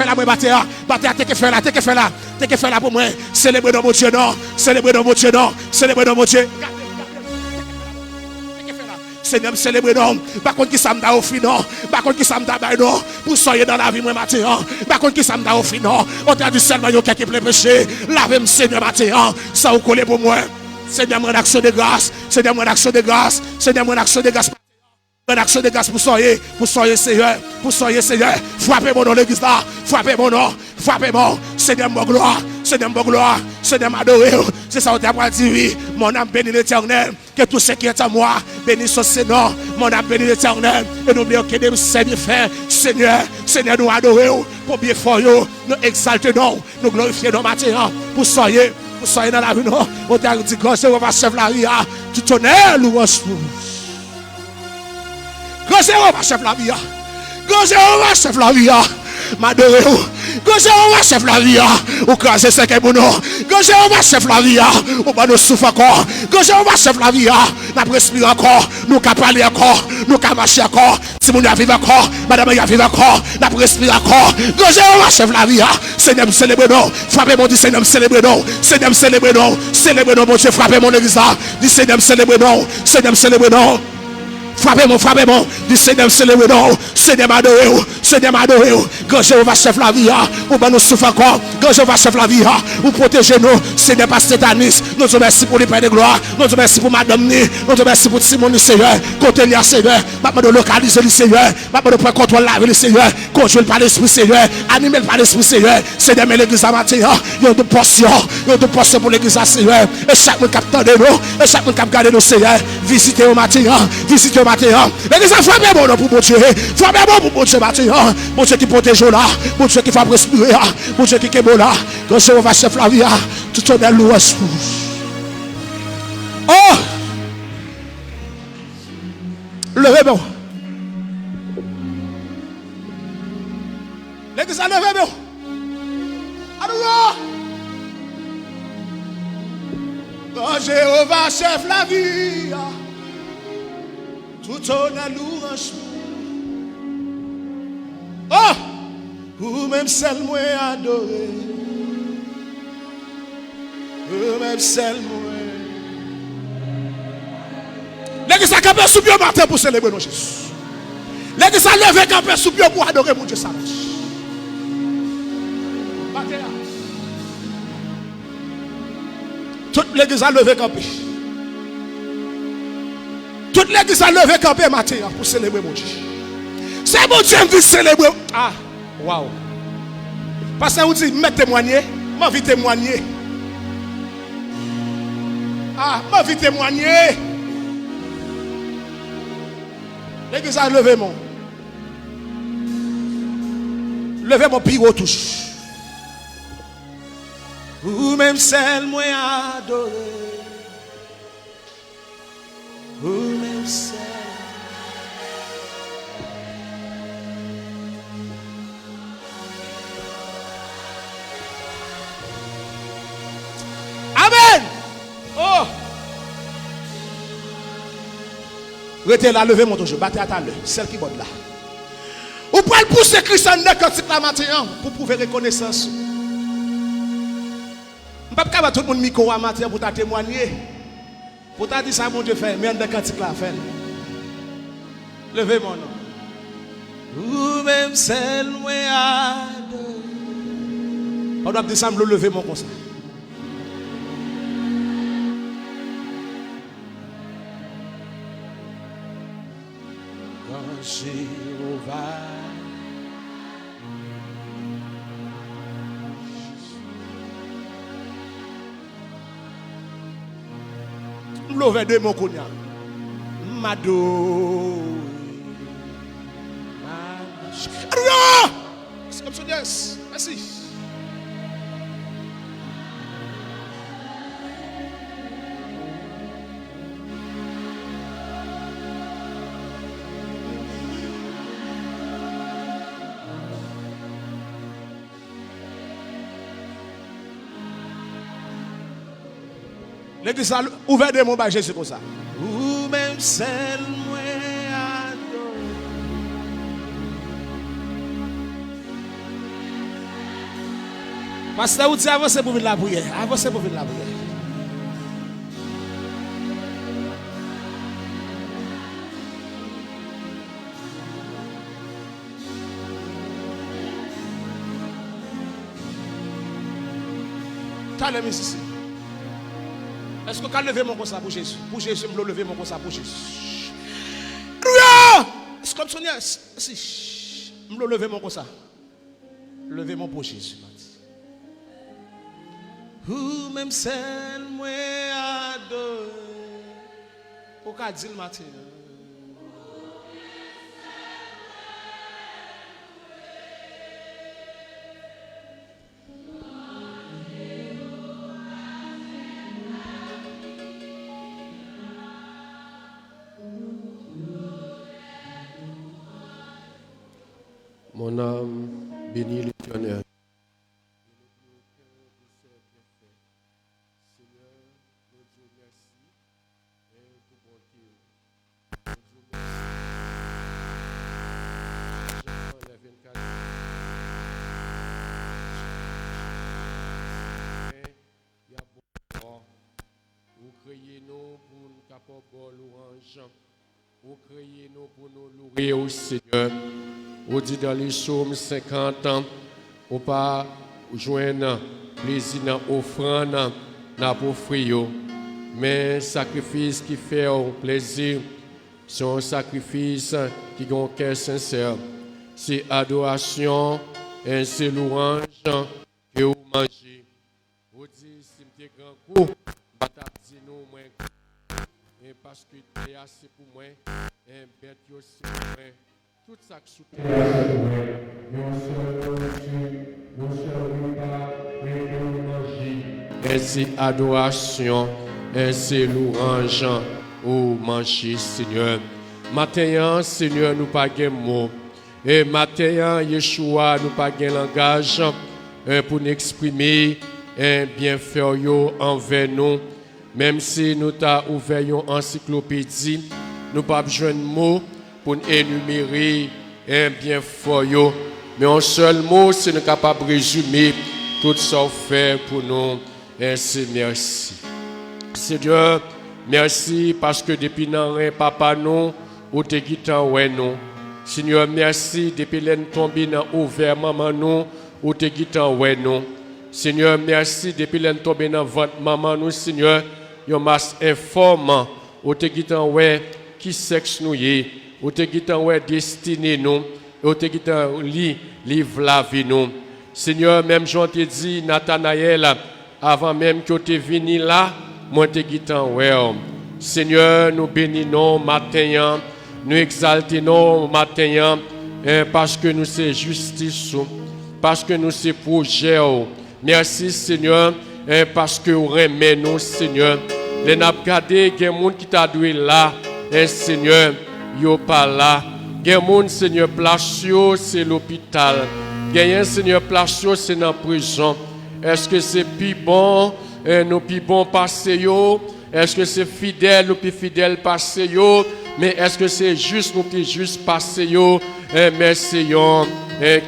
là, moi, battre, t'es que faire là, t'es que faire là, t'es que faire là pour moi. Célébrer dans mon Dieu, non. Célébrer dans mon Dieu, non. Célébrer dans mon Dieu. Seigneur, célébrer non. Par contre, qui ça m'a offert non. Par contre, qui ça m'a baillé non. Pour soyez dans la vie, moi, matin. Par contre, qui ça m'a offert non. On t'a dit seulement, il y a quelqu'un qui plein péché. Lavez-moi, Seigneur, matin. Ça vous coller pour moi. Seigneur, mon action de grâce. Seigneur, mon action de grâce. Seigneur, mon action de grâce. Mon action de grâce pour soyez, Seigneur, pour soyez, Seigneur. Frappez mon nom, l'église là. Frappez mon nom. Frappez mon. Seigneur, mon gloire. Seigneur, mon gloire. Seigneur, m'adorer. C'est ça, on t'a dit, oui. Mon âme bénit l'Éternel. Que tout ce qui est à moi bénisse son Seigneur. Mon âme bénit l'Éternel. Et nous bien que nous Seigneur faire. Seigneur, Seigneur, nous adorer. Pour bien faire, nous exalter, nous glorifier nos matin. Pour soyez dans la vie, non. On t'a dit, quand c'est va chef la vie, tout honneur, louange. Quand c'est va chef la vie, quand c'est va chef la vie, m'adorer. Quand c'est va chef la vie, ou craser ce qu'est bon nom. Quand c'est va chef la vie, ou pas nous souffre encore. Quand c'est va chef la vie, nous respirons encore, nous capons parler encore, nous capons marcher encore. Si nous vivons encore, madame y vivre encore, nous respirons encore. Quand c'est va chef la vie, Seigneur, célébrer non. Frappez mon Dieu, Seigneur, célébrer non. Seigneur, célébrer non. Célébrer non, mon Dieu, frappez mon église. Dis Seigneur, célébrer non. Seigneur, célébrer non. Frappez-moi, du Seigneur célébrer non, Seigneur m'adorer, Seigneur m'adorer, quand je vais chef la vie, ou bien nous souffre encore, quand je vais chef la vie, ou protéger nous, Seigneur pas Stétanis, nous te remercions pour les pères de gloire, nous te remercions pour Madame Ni, nous te remercions pour Simon le Seigneur, côté le Seigneur, maintenant de localiser le Seigneur, maintenant de prendre contrôle la vie le Seigneur, contrôle par l'Esprit Seigneur, animé par l'Esprit Seigneur, Seigneur, mais l'église à matin, il y a de portions pour l'église à Seigneur, et chaque monde qui a de nous, et chaque monde qui a gardé nous Seigneur, visitez au matin, visitez matin, l'église a frappé bon pour mon Dieu, frappé bon pour mon Dieu matin, mon Dieu qui protège là, mon Dieu qui fait respirer, mon Dieu qui est bon là, quand je vais chef la vie, tout est louange. Oh, levez bon, l'église a levé bon, alléluia. Quand Jéhovah chef la vie, tout honneur louange. Oh, ou même celle moi adoré, ou même celle moi. L'église a campé sous pied matin pour célébrer nos Jésus. L'église a levé campé sous pied pour adorer mon Dieu ça. Toute l'église a levé campé. Toute l'église a levé campé matin pour célébrer mon Dieu. C'est mon Dieu qui célébrer. Ah, waouh. Parce que vous dites, mais témoigner, ma vie témoigner. Ah, ma vie témoigner. L'église a levé mon. Levé mon pire touche. Ou même celle moi adoré. Ou même celle. Amen. Oh. Restez là, levez mon toujours. Battez à ta l'heure. Celle qui botte là. Ou pouvez pousser Christ en cantique la matin pour prouver reconnaissance. Je ne peux pas tout le monde micro à matin pour témoigner. Pour te dire ça, mon Dieu fait. Mais en cantique la fait. Levez mon nom. Ou même celle moi adore. On doit dire ça, me lever mon conseil. Jéhovah, m'lové de mon cognac, Mado, c'est comme ça, yes, merci. L'église a ouvert des mots par Jésus comme ça. Ou même celle moi adore. Pasteur, vous dites avancez pour venir la prière. Avancez pour venir la prière. Calme ici. Est-ce que vous lever mon conseil pour Jésus? Pour Jésus, je lever mon conseil pour Jésus. Est-ce que vous si je lever mon conseil? Levez mon pour Jésus. Ou même celle moi adore. Pourquoi dire le matin? Mon âme bénit l'Éternel. Seigneur, nous Dieu merci pour bonté. Nous Dieu merci. Jean 24. Il y a bon. Vous créez nous pour nous capables louange. Vous créez nous pour nous louer au Seigneur. Vous dites dans les psaumes 50 ans, vous pas joindre plaisir dans l'offrande, dans l'offrir. Mais sacrifice qui fait plaisir, c'est un sacrifice qui a un cœur sincère. C'est adoration et c'est louange que vous mangez. Vous dites, si vous êtes grand coup, vous nous moins. Et parce que c'est pour moi, et bête aussi pour moi. Tout ça qui soutient. Ainsi adoration, ainsi louange au manger, Seigneur. Matin, Seigneur, nous pas de mots. Et matin, Yeshua, nous pas de langage pour nous exprimer un bienfait envers nous. Même si nous avons ouvert une encyclopédie, nous pas besoin de mots pour énumérer un bien fort, mais un seul mot, c'est nous capable de résumer tout ça fait pour nous. Ainsi, merci. Seigneur, merci parce que depuis notre papa nous, ou te guitant ouais nous. Seigneur, merci depuis l'en tombé dans ouvert maman nous, ou te guitant ouais nous. Seigneur, merci depuis l'en tombé dans votre maman nous, Seigneur, yon mas informant, ou te guitant ouais qui sexe nous y. Ou te gitan ouais destiné nous, ou te gitan livre la vie nous. Seigneur, même Jean te dit Nathanaël avant même que tu venu là, moi te gitan ouais. Seigneur, nous bénissons matin, nous exaltons matin parce que nous c'est justice, parce que nous c'est projet. Merci Seigneur parce que vous remet nous Seigneur. Les n'a regardé il y a monde qui t'a doué là, Seigneur. Yo pas là. Gen moun Seigneur place yo c'est l'hôpital. Gen Seigneur place yo c'est dans prison. Est-ce que c'est plus bon nous plus bon passer yo? Est-ce que c'est fidèle nous plus fidèle passer yo? Mais est-ce que c'est juste nous plus juste passer yo? Mais c'est une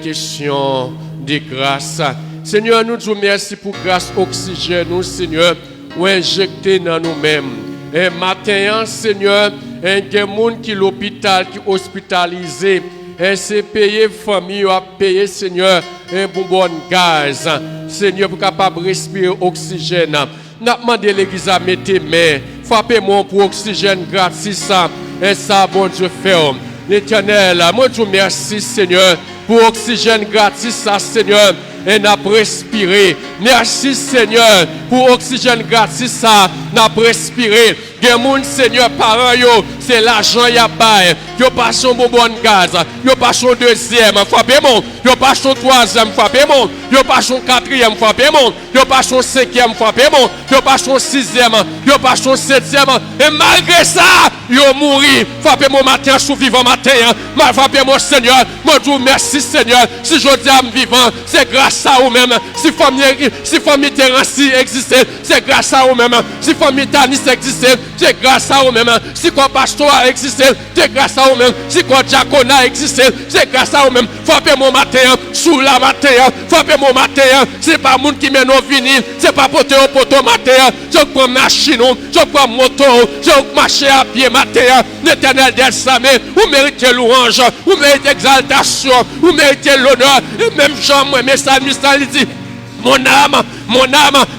question de grâce. Seigneur, nous te merci pour grâce oxygène nous Seigneur ou injecté dans nous-mêmes. Et matin Seigneur, il y a des gens qui sont l'hôpital, qui sont hospitalisés. Et c'est payer famille, à payer, Seigneur, un bon gaz. Seigneur, pour capable respirer oxygène. N'a demandé l'église à mettre mains. Frappez-moi pour oxygène gratis. Et ça, bon Dieu, fait. L'Éternel, moi, je vous remercie, Seigneur, pour oxygène gratis, ça, Seigneur. Et n'a respiré. Merci Seigneur pour oxygène gratis ça n'a respiré. Gen moun Seigneur parents yo c'est l'argent y a bail. Yo pas son bon gaz, yo pas son deuxième frappé mon, yo pas son troisième frappé mon, yo pas son quatrième frappé mon, yo pas son cinquième frappé mon, yo pas son sixième, yo pas son septième et malgré ça, yo mouri. Frappé mon matin sous vivant matin. Frappé mon Seigneur, moi je vous merci Seigneur. Si je dis à me vivant, c'est grâce à vous-même. Si famille Terrancy existait, c'est grâce à vous-même. Si famille Tanis existait, c'est grâce à vous-même. Si quoi pasteur a existé, c'est grâce à vous-même. Si quoi diaconat a existé, c'est grâce à vous-même. Frappez mon matin, sous la matin, frappez mon matin. C'est pas monde qui mène au vinyle, c'est pas poteau au poteau matin. Je prends machine, je prends moto, je marche à pied matin. L'Éternel des Samé, vous méritez louange, vous méritez exaltation, vous méritez l'honneur. Et même Jean, moi, mes salmistes, il dit, mon âme,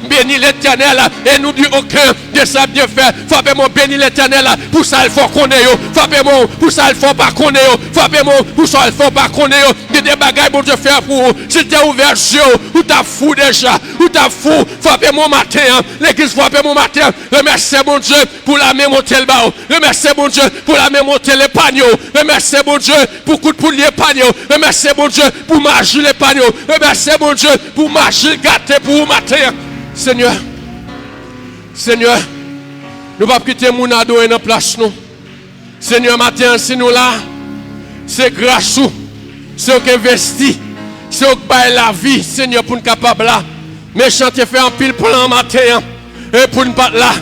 bénis l'Éternel et n'oublie aucun de sa bienfaits. Frappez-moi, bénis l'Éternel pour ça il faut qu'on ait. Frappez-moi pour ça il faut pas qu'on ait. Frappez-moi pour ça il faut pas qu'on ait. Il y a des bagailles pour te faire pour vous. Si tu es ouvert sur ou t'as fou déjà, ou t'as fou. Frappez-moi matin, l'église frappez-moi matin. Remerciez mon Dieu pour la même monter le bas. Remerciez mon Dieu pour la même monter les pagnots. Remerciez mon Dieu pour coup de poulier pagnots. Remerciez mon Dieu pour marcher les pagnots. Remerciez mon Dieu pour marcher gâté pour vous matin. Seigneur, nous ne pouvons pas quitter mon ado et dans place nous. Seigneur, matin, si nous là, c'est grâce à vous. C'est vous qui investi. C'est vous qui baille la vie, Seigneur, pour nous capables là. Méchant te fait un pile plan matin. Et pour nous pas là.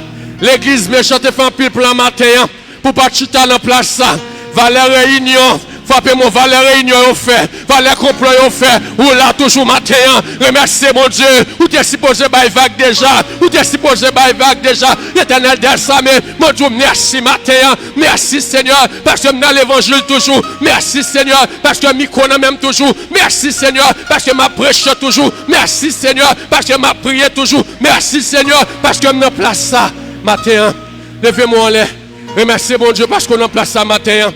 L'église méchant te fait un pile plan matin. Pour pas chuter dans place ça. Valeur réunion. Frappez-moi, valeur réunion au fait, valeur complot au fait, ou là toujours matin, remerciez mon Dieu, ou t'es supposé bailler vague déjà, ou t'es supposé bailler vague déjà, l'Éternel des Samé, mon Dieu, merci matin, merci Seigneur, parce que dans l'évangile toujours, merci Seigneur, parce que micro même toujours, merci Seigneur, parce que ma prêche toujours, merci Seigneur, parce que ma prière toujours, merci Seigneur, parce que je me place ça matin, levez-moi en l'air, remerciez mon Dieu, parce qu'on en place ça matin.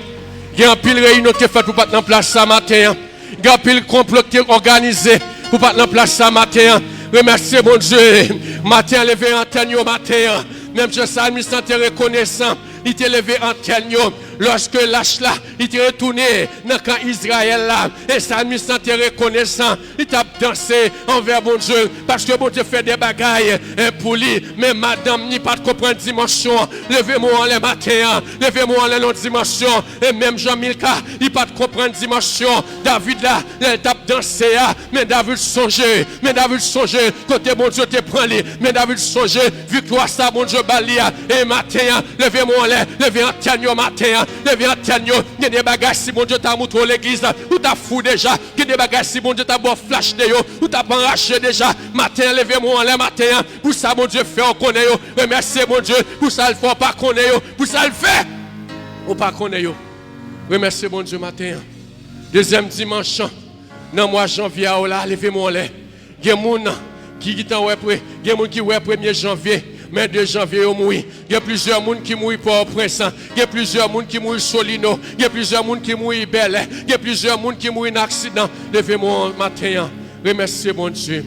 Il y a un pile réunion qui est faite pour pas en place ça matin. Il y a un pile complot qui est organisé pour pas en place ça matin. Remerciez mon Dieu. Matin, levé antenne matin. Même je salmis sans te reconnaissant. Il t'a levé antenne. Lorsque l'âge là, il t'a retourné dans le camp Israël là. Et salmis sans te reconnaissant. Il t'a dansé envers mon Dieu. Parce que mon Dieu fait des bagailles pour lui. Mais madame, n'y pas de comprendre dimension. Levez-moi en les matins. Levez-moi en les longues dimensions. Et même Jean-Milka, il pas de comprendre dimension. David là, il t'a dansé. Mais David songeait. Mais David songeait. Côté mon Dieu te prend lui. Mais David songeait. Victoire ça, mon Dieu balia. Et matin, levez-moi en les. Levez antenne matin. Levez antenne. Il y a des bagages si mon Dieu t'a montré l'église. Ou t'as fou déjà. Il y a des bagages si mon Dieu t'a beau flash de yo. Ou t'as pas enraché déjà. Matin, levez-moi en les matin. Pour ça, mon Dieu fait, on connaît yo. Remerciez mon Dieu. Pour ça, il faut pas connaître yo. Pour ça, il fait. On pas connaît yo. Remerciez mon Dieu matin. Deuxième dimanche. Dans mois janvier, là, levez-moi en les. Il y a des gens qui est en près. Il y a des gens qui est 1er janvier. Mais 2 janvier, ils mourent. Il y a plusieurs personnes qui mourent pour au prince. Il y a plusieurs personnes qui mourent Solino. Il y a plusieurs personnes qui mourent Bel. Il y a plusieurs personnes qui mourent en accident. Levez-moi matin. Remerciez mon Dieu.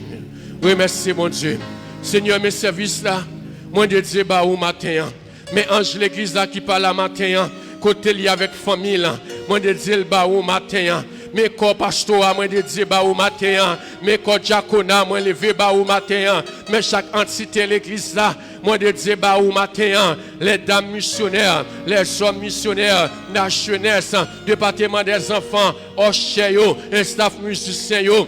Remerciez mon Dieu. Seigneur, mes services là, moi de Dieu, bah, au matin. Mais ange l'église là qui parle à matin. Côté lié avec famille là, moi de Dieu, bah, au matin. Mes corps pastoral, moi de Dieu, bah, au matin. Mes corps diaconat, moi levé, bah, au matin. Mais chaque entité l'église là, moi de Dieu, bah, au matin. Les dames missionnaires, les hommes missionnaires, la jeunesse, département des enfants, Ocheyo, et staff musicien yo.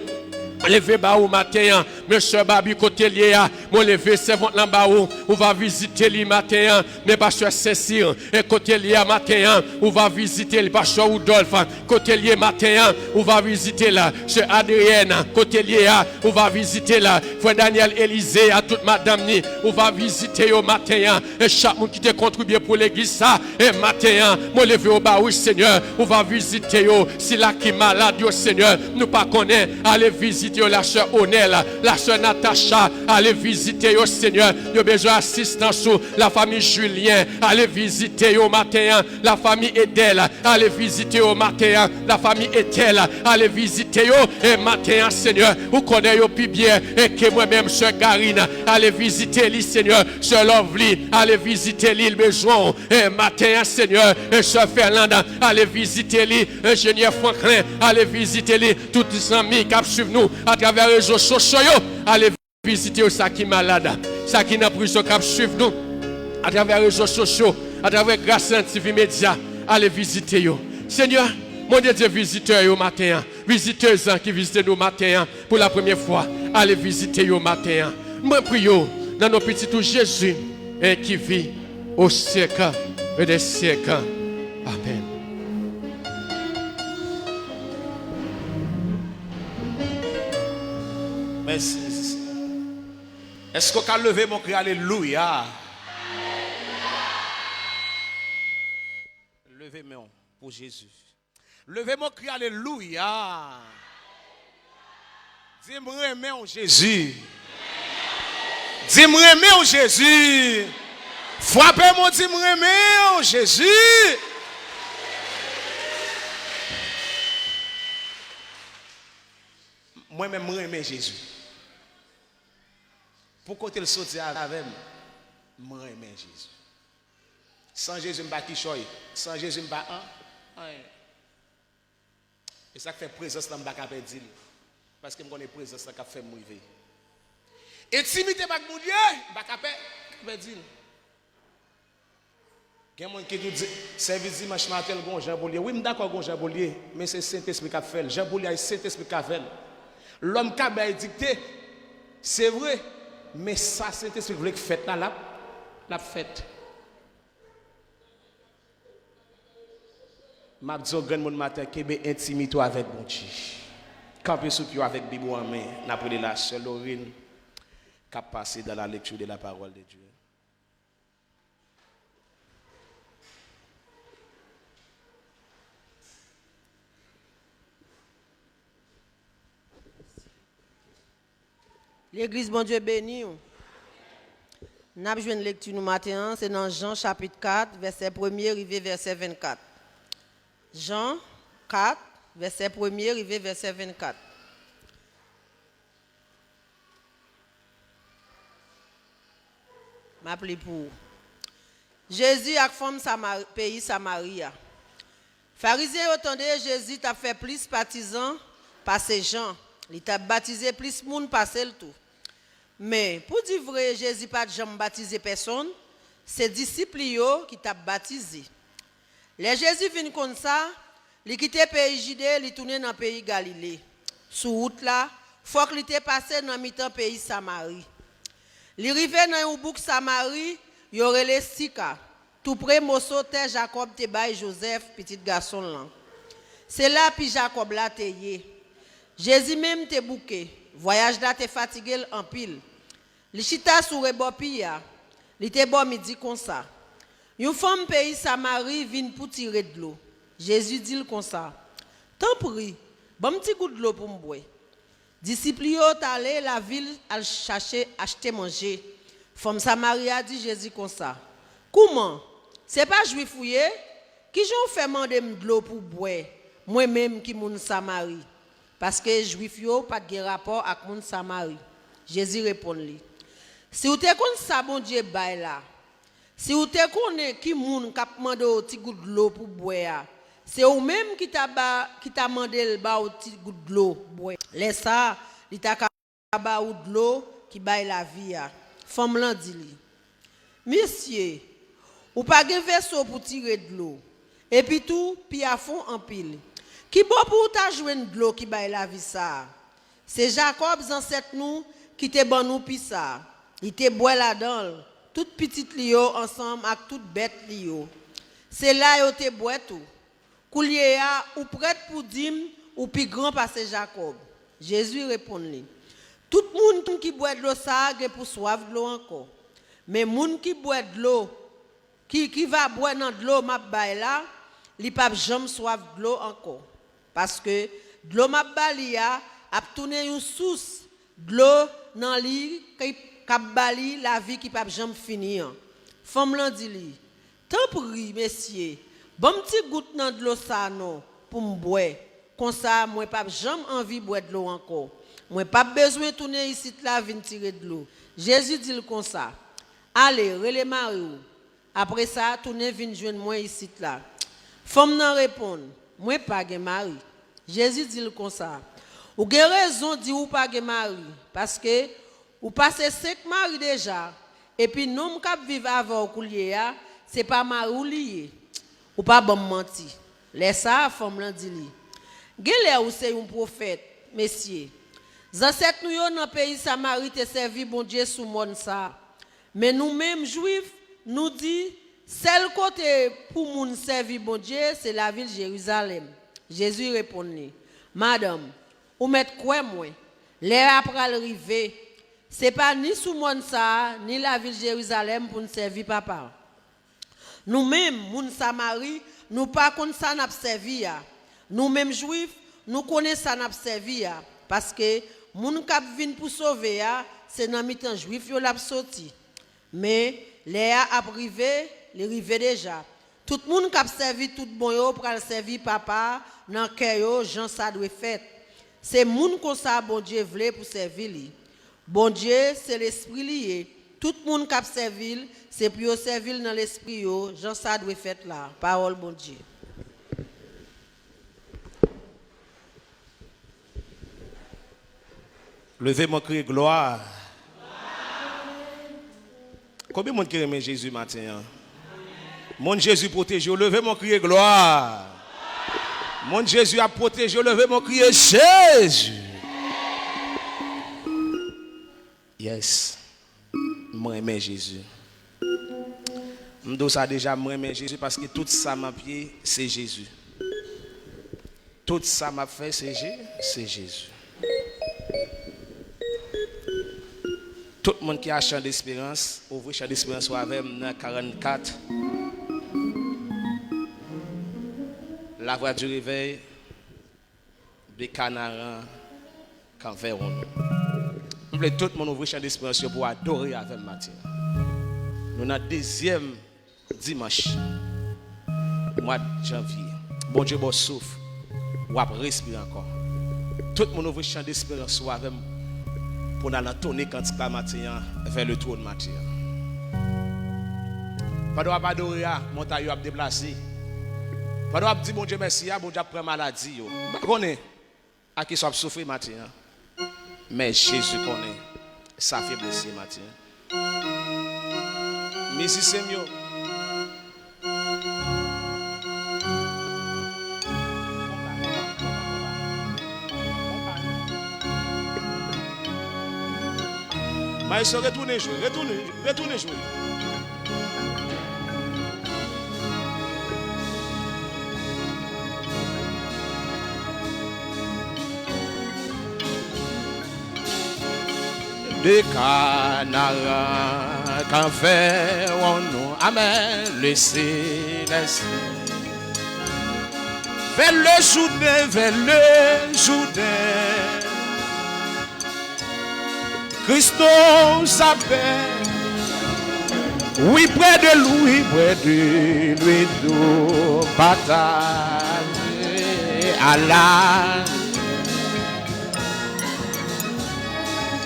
Levé bas au matin, monsieur Babi côté lié, mon levé servant là bas on va visiter le matin, mais pasteur Cécile et côté lié matin, on va visiter le pasteur Rudolph, côté lié matin, on va visiter là, chez Adrienne, côté lié, on va visiter là, frère Daniel Élisée, à toute madame ni, on va visiter au matin, et chaque monde qui te contribue pour l'église ça, et matin, mon levé au bas oui Seigneur, on va visiter yo, si là qui malade yo Seigneur, nous pas connaît, allez visiter la soeur Onel, la soeur Natacha, allez visiter au Seigneur, nous besoin d'assistance sur la famille Julien, allez visiter au matin, la famille Edel, allez visiter au matin, la famille Ethel, allez visiter au et matin Seigneur, vous connaissez au plus bien, et que moi-même soeur Garine, allez visiter lui Seigneur, soeur Lovely, allez visiter l'île besoin, et matin Seigneur, et soeur Fernanda, allez visiter lui, ingénieur Franklin, allez visiter lui, tous les amis qui suivent nous, à travers les réseaux sociaux, allez visiter ça qui est malade, ça qui n'a prison qui suivre nous, à travers les réseaux sociaux, à travers Grâce TV Média, allez visiter yo. Seigneur, mon Dieu, visiteurs au matin, visiteurs qui visitent nous matin pour la première fois, allez visiter au matin. Moi prie dans nos petits tout Jésus qui vit au siècle et des siècles. Amen. Merci. Est-ce qu'on peut lever mon cri alléluia? Levez mes mains pour Jésus. Levez mon cri alléluia. Dis-moi remets en Jésus. Dis-moi remets en Jésus. Frappez-moi, dis-moi remets en Jésus. Moi-même, je remets Jésus. Pourquoi tu le sorti avec moi? Je remets Jésus. Sans Jésus, je ne vais pas quichoyer. Sans Jésus, je ne vais pas. Et ça fait présence dans le bac à perdre. Parce que je connais présence qui fait mourir. Intimité avec mon Dieu, bac à perdre. Il y a des gens qui disent, service dimanche matin, Jean Bollier. Oui, je suis d'accord, Jean Bollier, mais c'est Saint-Esprit qui a fait. Jean Bollier, c'est Saint-Esprit qui a fait. L'homme qui a dicté, c'est vrai, mais ça, Saint-Esprit voulait que fête là, la fête. Je dis au grand monde matin, intime-toi avec mon Dieu. Campez sous pied avec Bible en main, n'a pris la seule Lorine qui a passé dans la lecture de la parole de Dieu. L'église, bon Dieu béni. Nous avons une lecture nous matin, c'est dans Jean chapitre 4, verset 1er, arrivé verset 24. Jean 4, verset 1er, arrivé verset 24. M'appelez pour. Jésus a femme pays Samaria. Pharisiens entendaient Jésus t'a fait plus baptisant par ces gens. Il t'a baptisé plus de monde passer le tout. Mais pour dire vrai, Jésus pas jamais baptisé personne, c'est disciples qui t'a baptisé. Les Jésus vient comme ça, il quitté le pays Judée, il tourné dans le pays Galilée. Sur route là, faut qu'il était passé dans le pays Samarie. Il arrivé dans un bouc Samarie, il y aurait les Sika. Tout près Mosso te Jacob te bail Joseph, petit garçon là. C'est là puis Jacob là te yé. Jésus même te bouqué. Voyage là te fatigué en pile. Li chita sou rebopia. Li te bon midi comme ça. Une femme pays Samarie vient pour tirer de l'eau. Jésus dit comme ça. Tant pis, bon petit goût de l'eau pour me boire. Disciples yo allé la ville à chercher acheter manger. Femme Samarie a dit Jésus comme ça. Comment? C'est pas juif fouillé qui j'ont fait demander de l'eau pour boire. Moi-même qui moun Samarie. Parce que juif yo pas de rapport avec moun Samarie. Jésus répond lui. Si vous te connaissez ça bon Dieu bail là. Si vous te connaissez qui moun k'ap mande au petit goût de l'eau pour boire. C'est ou même qui t'a demandé le ba au petit goût de l'eau boire. Laisse ça, il t'a ba ou de l'eau qui bail la vie a. Femme lan dit li. Monsieur, ou pas gen vaisseau pour tirer de l'eau. Et puis tout, puis à fond en pile. Qui bon pour ta joindre de l'eau qui baille la vie ça? C'est Jacob ancêtre nous qui te bon nous puis ça. Il te boit là-dedans, toute petite lio ensemble avec toute bête lio. C'est là yo te boit tout. Koulier a ou prête pour dire ou plus grand passer Jacob. Jésus répond lui. Tout monde qui boit de l'eau ça a pour soif de l'eau encore. Mais monde qui boit de l'eau qui va boire dans de l'eau m'a baille là, li pa jamais soif de l'eau encore. Parce que de l'eau m'a bali a tourné une source de l'eau dans li qui bali la vie qui pas jamais finir. Femme lan dit li, tant pis messieurs, bon petit goutte dans de l'eau ça non pour me boire. Comme ça moi pas jamais envie boire de l'eau encore. Moi pas besoin tourner ici là venir tirer de l'eau. Jésus dit comme ça. Allez, relais Marie. Après ça, tourner vinn joindre moi ici là. Femme nan répond, moi pas gen mari. Jésus dit comme ça. Ou gen raison dit ou pas gen mari parce que ou passé 5 maris déjà et puis nom k'ap vivre avant coulier a, c'est pas mari ou lié. Ou pas bon menti. Laisse ça femme lan dit li. Gen lè ou c'est un prophète, messieurs. Ancêtre nous yo dans pays Samarie te servi bon Dieu sous monde ça. Mais nous-mêmes juifs nous dit Seul côté pour moun servir bon Dieu, c'est la ville de Jérusalem. Jésus répondit, Madame, ou mettez quoi moi? L'heure après arriver, c'est pas ni sous monde ça, ni la ville de Jérusalem pour nous servir papa. Nous-mêmes, moun Samarie, nous pas connaît ça n'a servir. Nous-mêmes juifs, nous connaissons ça n'a servir parce que moun k'ap vinn pour sauver c'est dans mi-temps juif yo l'a sorti. Mais l'heure a arrivé, il arrivé déjà. Tout le monde qui a servi tout bon yo pour servir papa dans cœur yo, Jean ça doit fait. C'est moun qu'on ça bon Dieu voulait pour servir lui. Bon Dieu, c'est l'esprit lié. Tout le monde qui a servi, c'est pour servir dans l'esprit yo, Jean ça doit fait là. Parole bon Dieu. Levez mon cri gloire. Combien de monde qui aime Jésus matin? Mon Jésus protège, levez mon cri gloire. Mon Jésus a protégé, levez mon cri Jésus. Yes. Moi aime Jésus. Je ça déjà moi aime Jésus parce que tout ça m'a pied c'est Jésus. Tout ça m'a fait c'est Jésus. Tout le monde qui a champ d'espérance, ouvre champ d'espérance avec dans 44. La voix du réveil, des canards, quand verrons nous. Tout le monde ouvre champ d'espérance pour adorer avec matin. Nous avons le deuxième dimanche, mois de janvier. Bon Dieu, bon souffle, ou après respirer encore. Tout le monde ouvre champ d'espérance avec pour nous tourner quand il matin vers le trône matin. Pendant que adorer, montagne a déplacé. Pendant que dire bon Dieu merci, bon Dieu prend maladie. Je connais à qui soit souffrir matin. Mais Jésus connaît sa faiblesse matin. Mais si c'est mieux. Mais il se retourne jouer, retourne jouer. Des canards qu'en ferons-nous, amen, le céleste. Vers le Jourdain. Christos appelle, oui près de lui, nous bataille à la.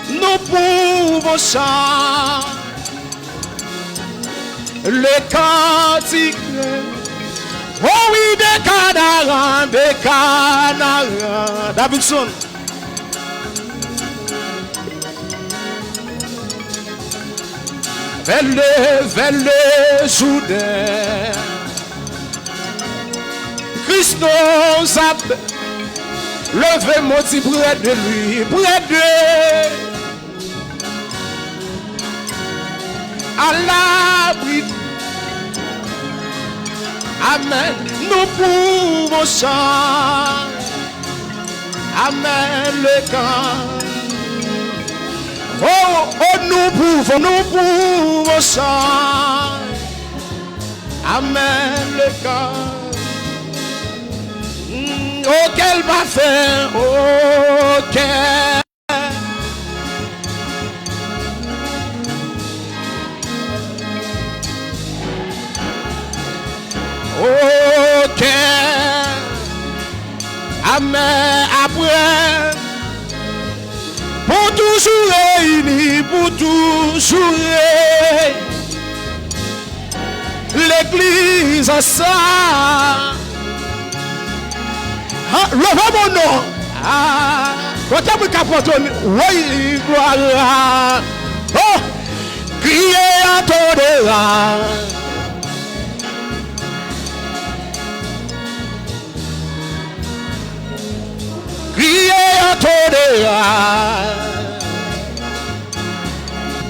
Nous pouvons chanter le cantique. Oh oui, des canards. Davidson. Vers le Jourdain, Christos appelle, levez-moi près de lui, à l'abri. Amen, nous pouvons chanter, amen, le camp. Oh, nous pouvons chanter, amen, le camp. Oh, qu'elle va faire, oh, qu'elle. Oh, qu'elle. Amen, après. Pour toujours réunis, pour toujours réunis. L'église a ça. Levez mon nom. Quand tu as capoté, oui, gloire. Oh, criez à ton dehors. Criez à ton dehors.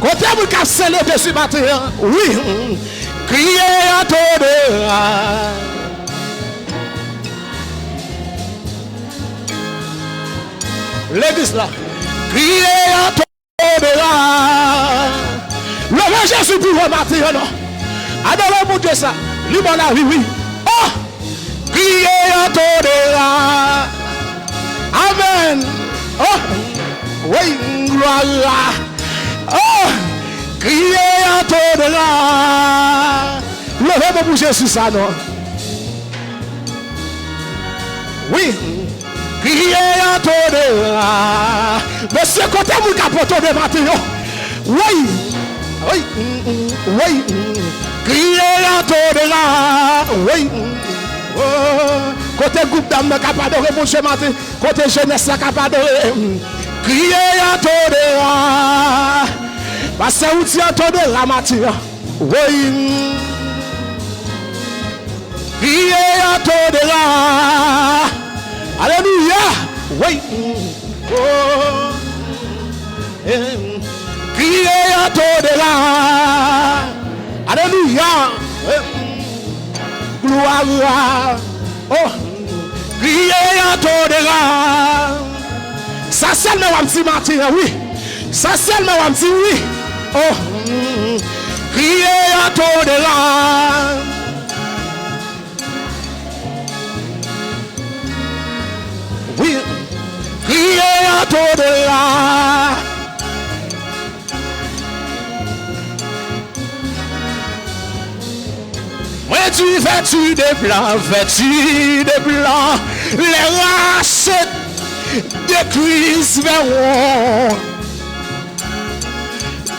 Quand tu as cassé le dessus matin, oui, criez à tonnerre. L'église là, criez à tonnerre. Le Jésus pour vous matin, non. Adorez mon Dieu ça. Libre la vie, oui. Oh, criez à tonnerre. Amen. Oh, oui, gloire. Oh, criez à tonnerre. Levez mon bouger sur ça, non. Oui. Criez à tonnerre. Monsieur, côté mon capote de matin. Oui. Oui. Oui. Criez à tonnerre. Oui. Oh. Côté groupe d'âme capable d'adorer mon chemin matin. Côté jeunesse capable d'adorer. Criez à tonnerre. Parce que vous dites à tonnerre matin. Oui. Criez à tonnerre. Alléluia. Oui. Oh. Criez à tonnerre. Alléluia. Gloire. Oh. Criez à tonnerre. Ça seulement un petit matin, oui. Ça seulement un petit oui. Oh. Criez à tonnerre. Oui, criez à tonnerre. Moi tu vêtu de blanc, les rachettes de Christ verront.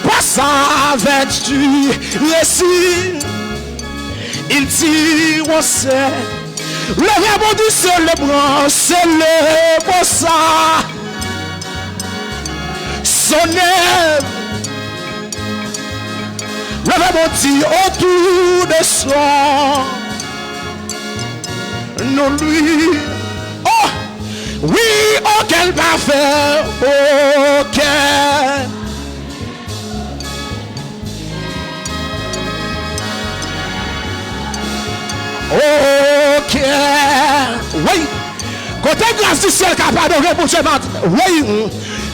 Passant vêtu, récit, il tire au ciel. Le verbe du célébrant, célèbre ça. Sonnez. Le verbe dit autour de soi. Nous lui. Oh, oui, oh, quel parfait. Oh, quel. Ok, oui, côté grâce du ciel capable de répondre, oui,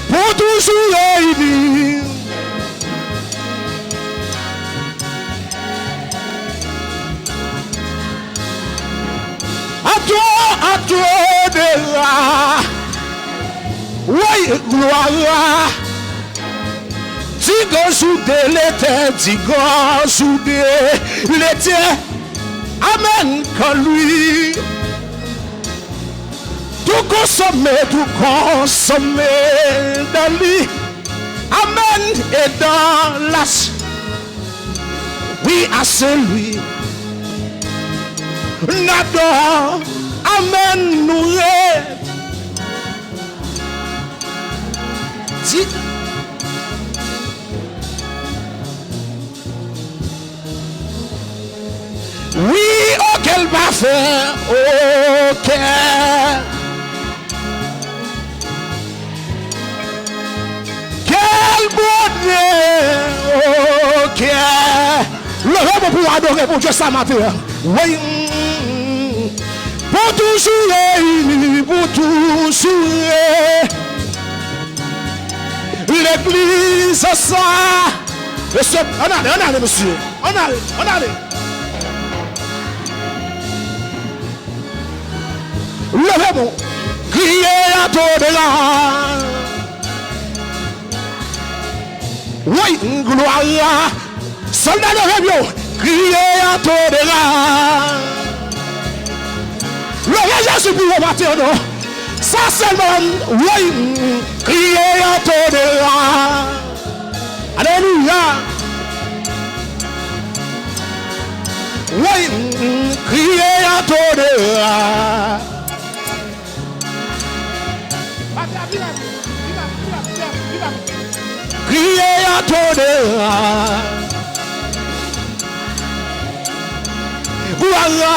pour toujours réunir. À toi de là, oui, gloire. Digo de l'été, digo de l'été. Amen, quand lui tout consommer dans lui. Amen, et dans la oui à celui n'adore. Amen, nous dit. Oui, oh quel parfait, oh quel bonheur, oh quel. Levez-moi pour adorer mon Dieu ça matin. Oui, pour toujours réunir, pour toujours l'église ça. Monsieur, on allait, monsieur, on allait. Levez-moi, criez à tonnerre. Oui, gloire. Soldat de Réunion, criez à tonnerre. Levez Jésus pour vous matin, non? Ça seulement, oui, criez à tonnerre. Alléluia. Oui, criez à tonnerre. Criez à tonnerre. Voilà.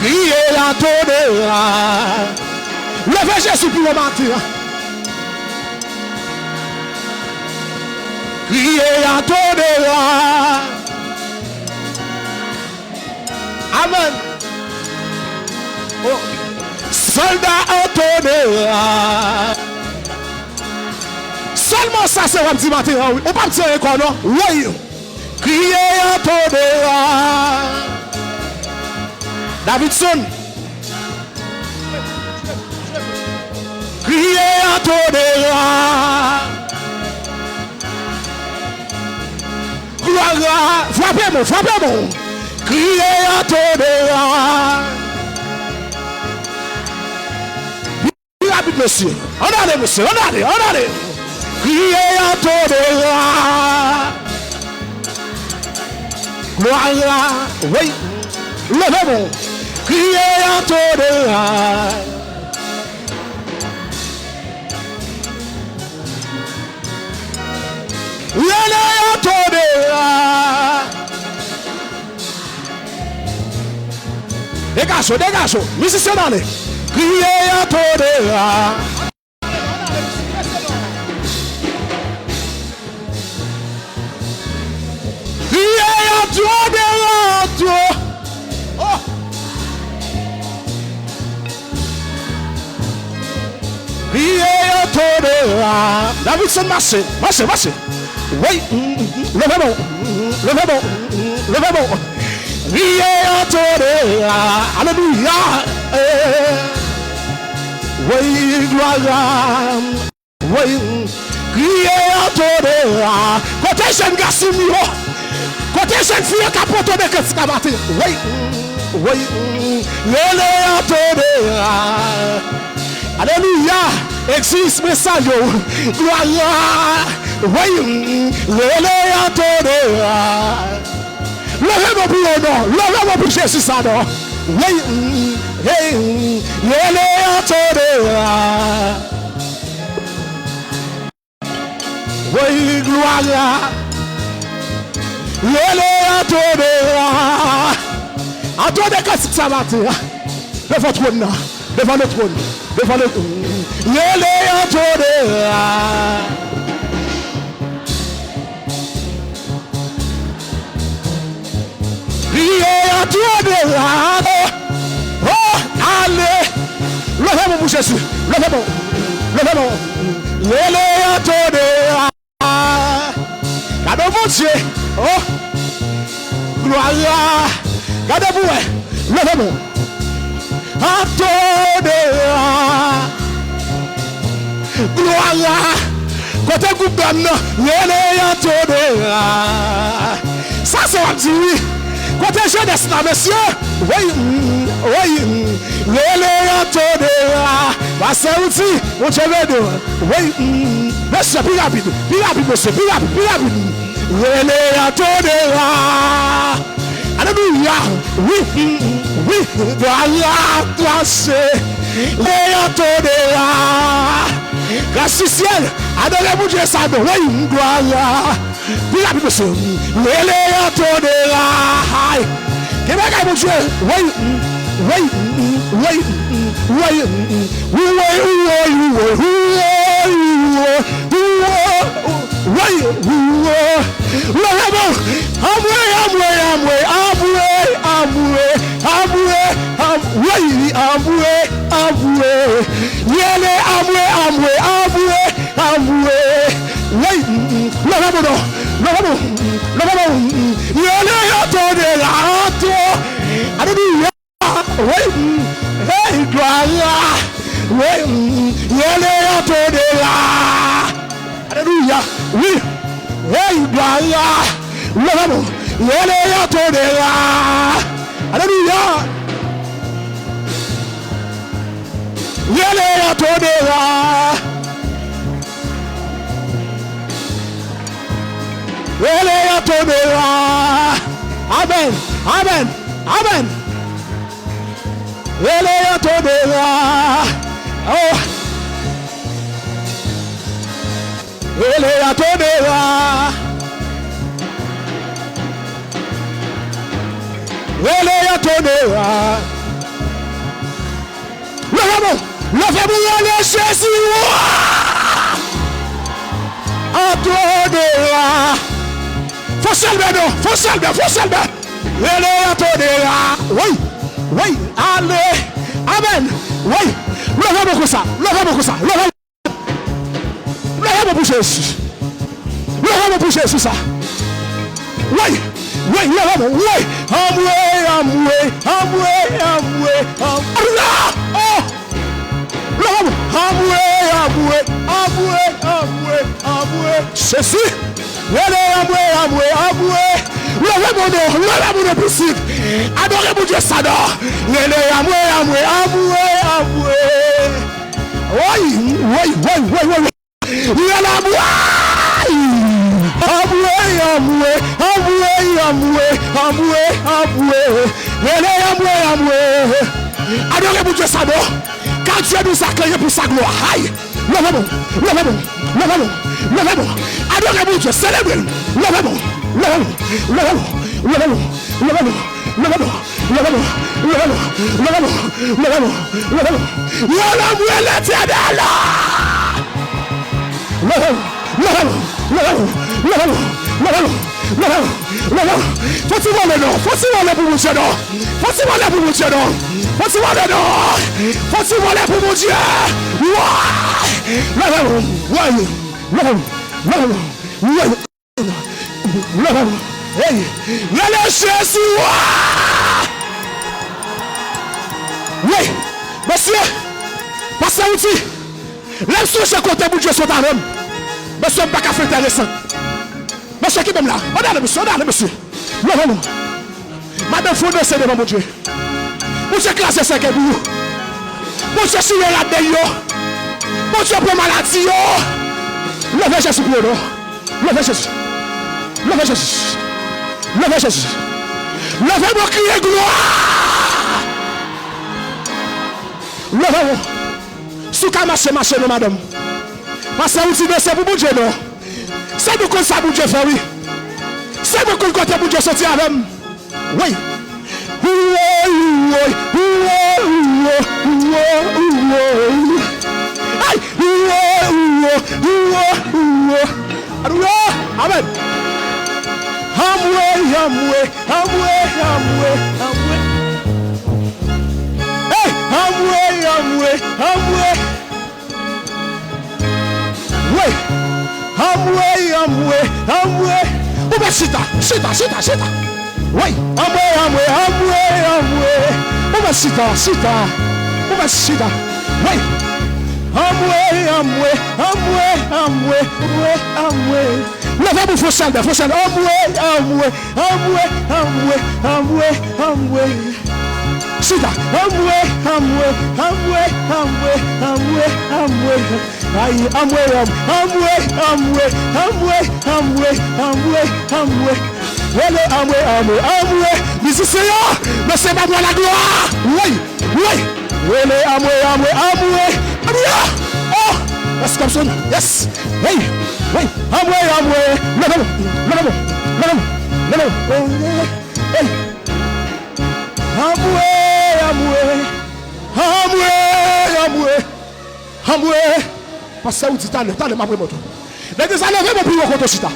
Criez à tonnerre. Levez Jésus pour le matin. Criez à ton Amen. Oh. Soldat à ton seulement ça, c'est un petit matin. On ne peut pas tirer quoi, non? Oui. Criez à ton Davidson. Criez à ton gloire. Frappez-moi, frappez-moi. Criez à ton Rapide, monsieur. On allez, monsieur. On allez, on allez. Criez à ton gloire. Oui. Levez-moi. Criez à ton Dégage, dégage, musicien d'aller. Criez à ton criez à ton oh. Criez à ton Davidson, marchez, marchez, marchez. Oui, levez-moi, levez-moi, levez-moi. Criez à ton alléluia. Oui, gloire. Oui, criez à ton côté jeune garçon, côté jeune fille qui a porté des critiques à matin. Oui, oui, à ton alléluia. Existe message, gloire. Oui, à ton levez-moi pour le nom, levez-moi pour Jésus ça non. Oui, à ton oui, gloire. À ton attendez que c'est ça matin. Devant le trône, devant le trône, devant le trône. À ton criez à ton oh, allez. Levez-moi pour Jésus. Levez-moi. Levez-moi. À ton cadeau mon Dieu. Oh, gloire. Gardez-vous. Levez-moi. À ton gloire. Côté groupe d'homme, à ton ça c'est un dit oui. Côté jeunesse là, monsieur, oui, à ton passez aussi, mon Dieu, oui, monsieur, plus rapide, monsieur, plus rapide, à ton alléluia, oui, gloire, toi c'est, à ton grâce du ciel, adorez mon Dieu, ça, oui, gloire. Puis la Bible se à ton mon Dieu. Alléluia. Oui, hey, gloire. Oui, alléluia. Oui, hey, gloire. Alléluia. Amen. Amen. Amen. Oh. Levez-moi, Jésus. À toi de Faut selber non. Faut selber. Relais à ton déra. Oui. Allez. Amen. Oui. Levez beaucoup ça. Levez mon bouche ici. Levez mon bouche ici ça. Oui, levez mon. Oui. Amoué. Ceci. Levez mon nom possible. Adorez mon Dieu, ça dort. Amoué. Oui. Adorez mon Dieu, ça dort. Car Dieu nous a créé pour sa gloire. Aïe. Levez-moi. Adorez mon Dieu, célébrez-le. Levez-moi. Faut-il voir le nom? Faut-il voir le pour mon Dieu? Faut-il voir le pour mon Dieu? Faut-il voir le nom? Faut-il voir le pour mon Dieu? Jésus! Oui, monsieur, passez outil. Lève-toi ce côté pour Dieu soit à l'homme. Monsieur, pas qu'à faire intéressant. Monsieur qui même là. Regardez, monsieur. Lève-moi. Madame, faut danser devant mon Dieu. Mon Dieu classe 5 et vous. Mon Dieu sur la dedans. Mon Dieu pour maladie. Levez Jésus pour nous. Levez Jésus. Levez mon crier gloire. Levez-moi. Sous qu'à marcher, non, madame. Parce que vous c'est pour mon Dieu, non. C'est nous qu'on ça pour Dieu faire, oui. C'est nous qu'on côté pour Dieu sortir avec. Oui. Amen. Amoué. Hey, amoué. Oui. Amoué. Ou bien chita. Oui. Amoué. Ou bien chita. Oui. Amoué. Levez-vous, faut changer. Amoué. Chita. Amoué. Aïe, amoué. Amoué. Musicien, mais c'est pas moi la gloire. Oui. Amoué. Oh, that's comme ça. Yes. Oui. Amoué. Levez-moi. Hey. Amoué. Parce que vous dites, t'as le ma moto. Mais des années, mon plus haut contre chita.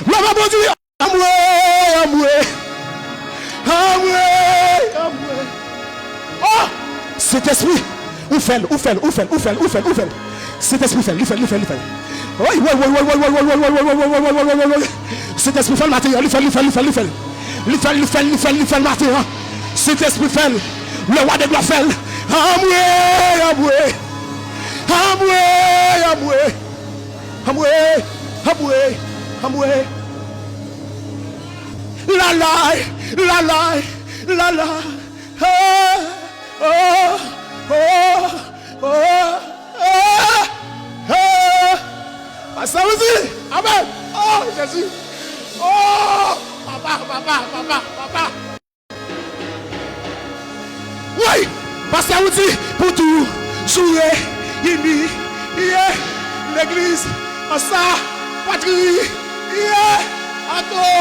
Levez mon Dieu. Amoué. Oh, cet esprit, où fait. Cet esprit fait, il fait. Oui. Cet esprit fait le matériel, il fait le matériel. Cet esprit fait, le roi de gloire fait. Amoué. La la. Ça vous dit, amen. Oh Jésus. Oh papa. Oui, parce que vous dit pour tout jouer, l'église, en ça, patrie, à toi,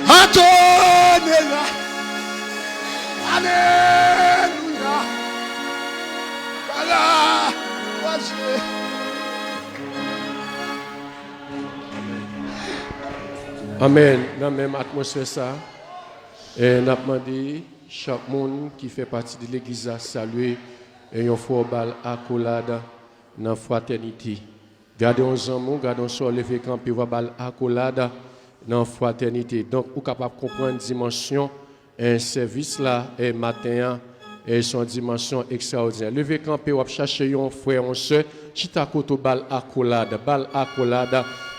Antonia. Alléluia. Voilà. Amen. Dans la même atmosphère ça, et nous avons demandé chaque monde qui fait partie de l'église à saluer et une fois bal accolade dans la fraternité. Gardez un amour, gardez un soir levé camp et bal accolade dans la fraternité. Donc, vous êtes capable de comprendre la dimension un service là et matin et son dimension extraordinaire. Levé camp et chercher un frère, un soeur, chita koto bal accolade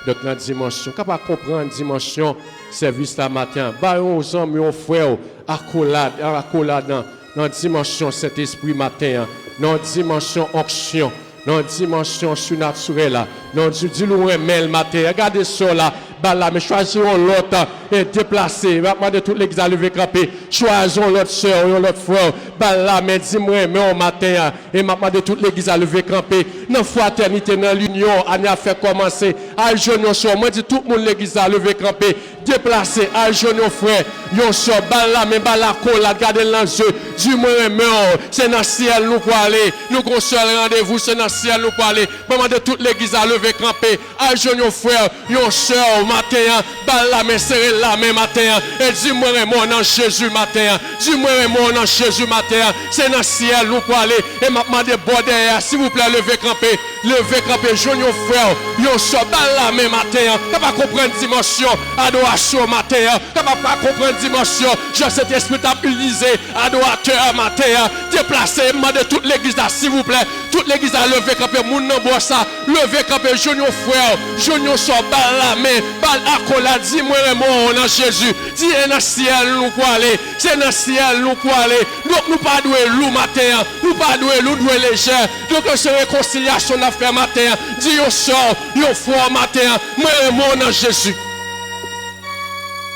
donc la dimension, capable de comprendre la dimension service la matin. Bah aux hommes, aux frères, accolade dans la dimension cet esprit matin, dans la dimension onction, dans la dimension surnaturelle, dans du loin le matin. Regardez ça là, bah là, mais choisissons l'autre et déplacer. Va de toute l'église à lever camper. Choisissons l'autre soeur, l'autre frère. Bah là, mais dis-moi, mais au matin, et maintenant de toute l'église à lever camper. Dans la fraternité, dans l'union, on a fait commencer. À genoux sur moi, dis tout le monde l'église à lever camper. Déplacer, à genoux frère. Yon soeur, bah là, mais bah là, regardez dans les yeux. Dis-moi, mais c'est dans le ciel nous pour aller. Nous avons seul rendez-vous, c'est dans le ciel nous pour aller. Maman de toute l'église à lever camper. À genoux frère, yon soeur, matin, bah là, mais serrez là, mais matin. Et dis-moi, mon dans Jésus matin. Dis-moi, mon dans Jésus matin. C'est dans le ciel nous pour aller. Et maintenant de bois derrière, s'il vous plaît, levez camper. Levez camper, jeunes frère. Yon soeur, bah là, mais matin. T'as pas comprendre dimension, adoration matin. T'as pas comprendre dimension. Je cet esprit t'a utilisé, adorateur matin. Déplacez, de toute l'église là, s'il vous plaît. Toute l'église a levé camper, moun nan bois ça. Levez camper, jeunes frère. Jeunes soeur, bah là, mais bal accolade, dis-moi mon dans Jésus. Dis dans le ciel nous pour aller. C'est dans le ciel nous pour aller. Donc nous pas doué loup matin. Nous pas doué loup doué léger. Donc c'est réconciliation à faire matin. Dis yo sort, yo fort matin. Moi mon dans Jésus.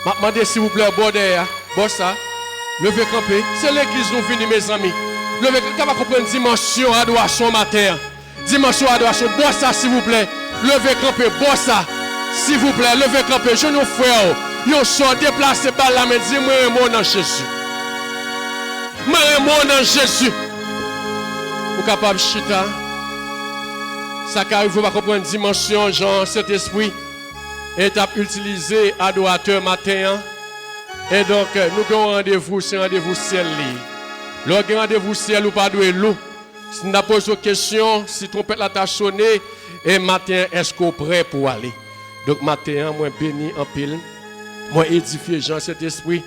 M'a demandé s'il vous plaît border. Bon ça. Levez camper. C'est l'église nous venons mes amis. Levez capable comprendre dimension adoration matin. Dimension adoration. Bon ça s'il vous plaît. Levez camper. Bon ça. S'il vous plaît, levez camper, je nous frère, yo sont déplacés par la main, dis-moi un mot dans Jésus. Moi un mot dans Jésus. Vous capable chita. Ça car il faut pas comprendre dimension, genre cet esprit. Et t'as utilisé adorateur matin. Et donc nous avons rendez-vous, c'est rendez-vous ciel li. Le rendez-vous ciel ou pas doué loup. Si nous posons une question, si trompette la t'a sonné, et matin, est-ce qu'on est prêt pour aller? Donc matin, moi béni en pile, moi édifié Jean cet esprit,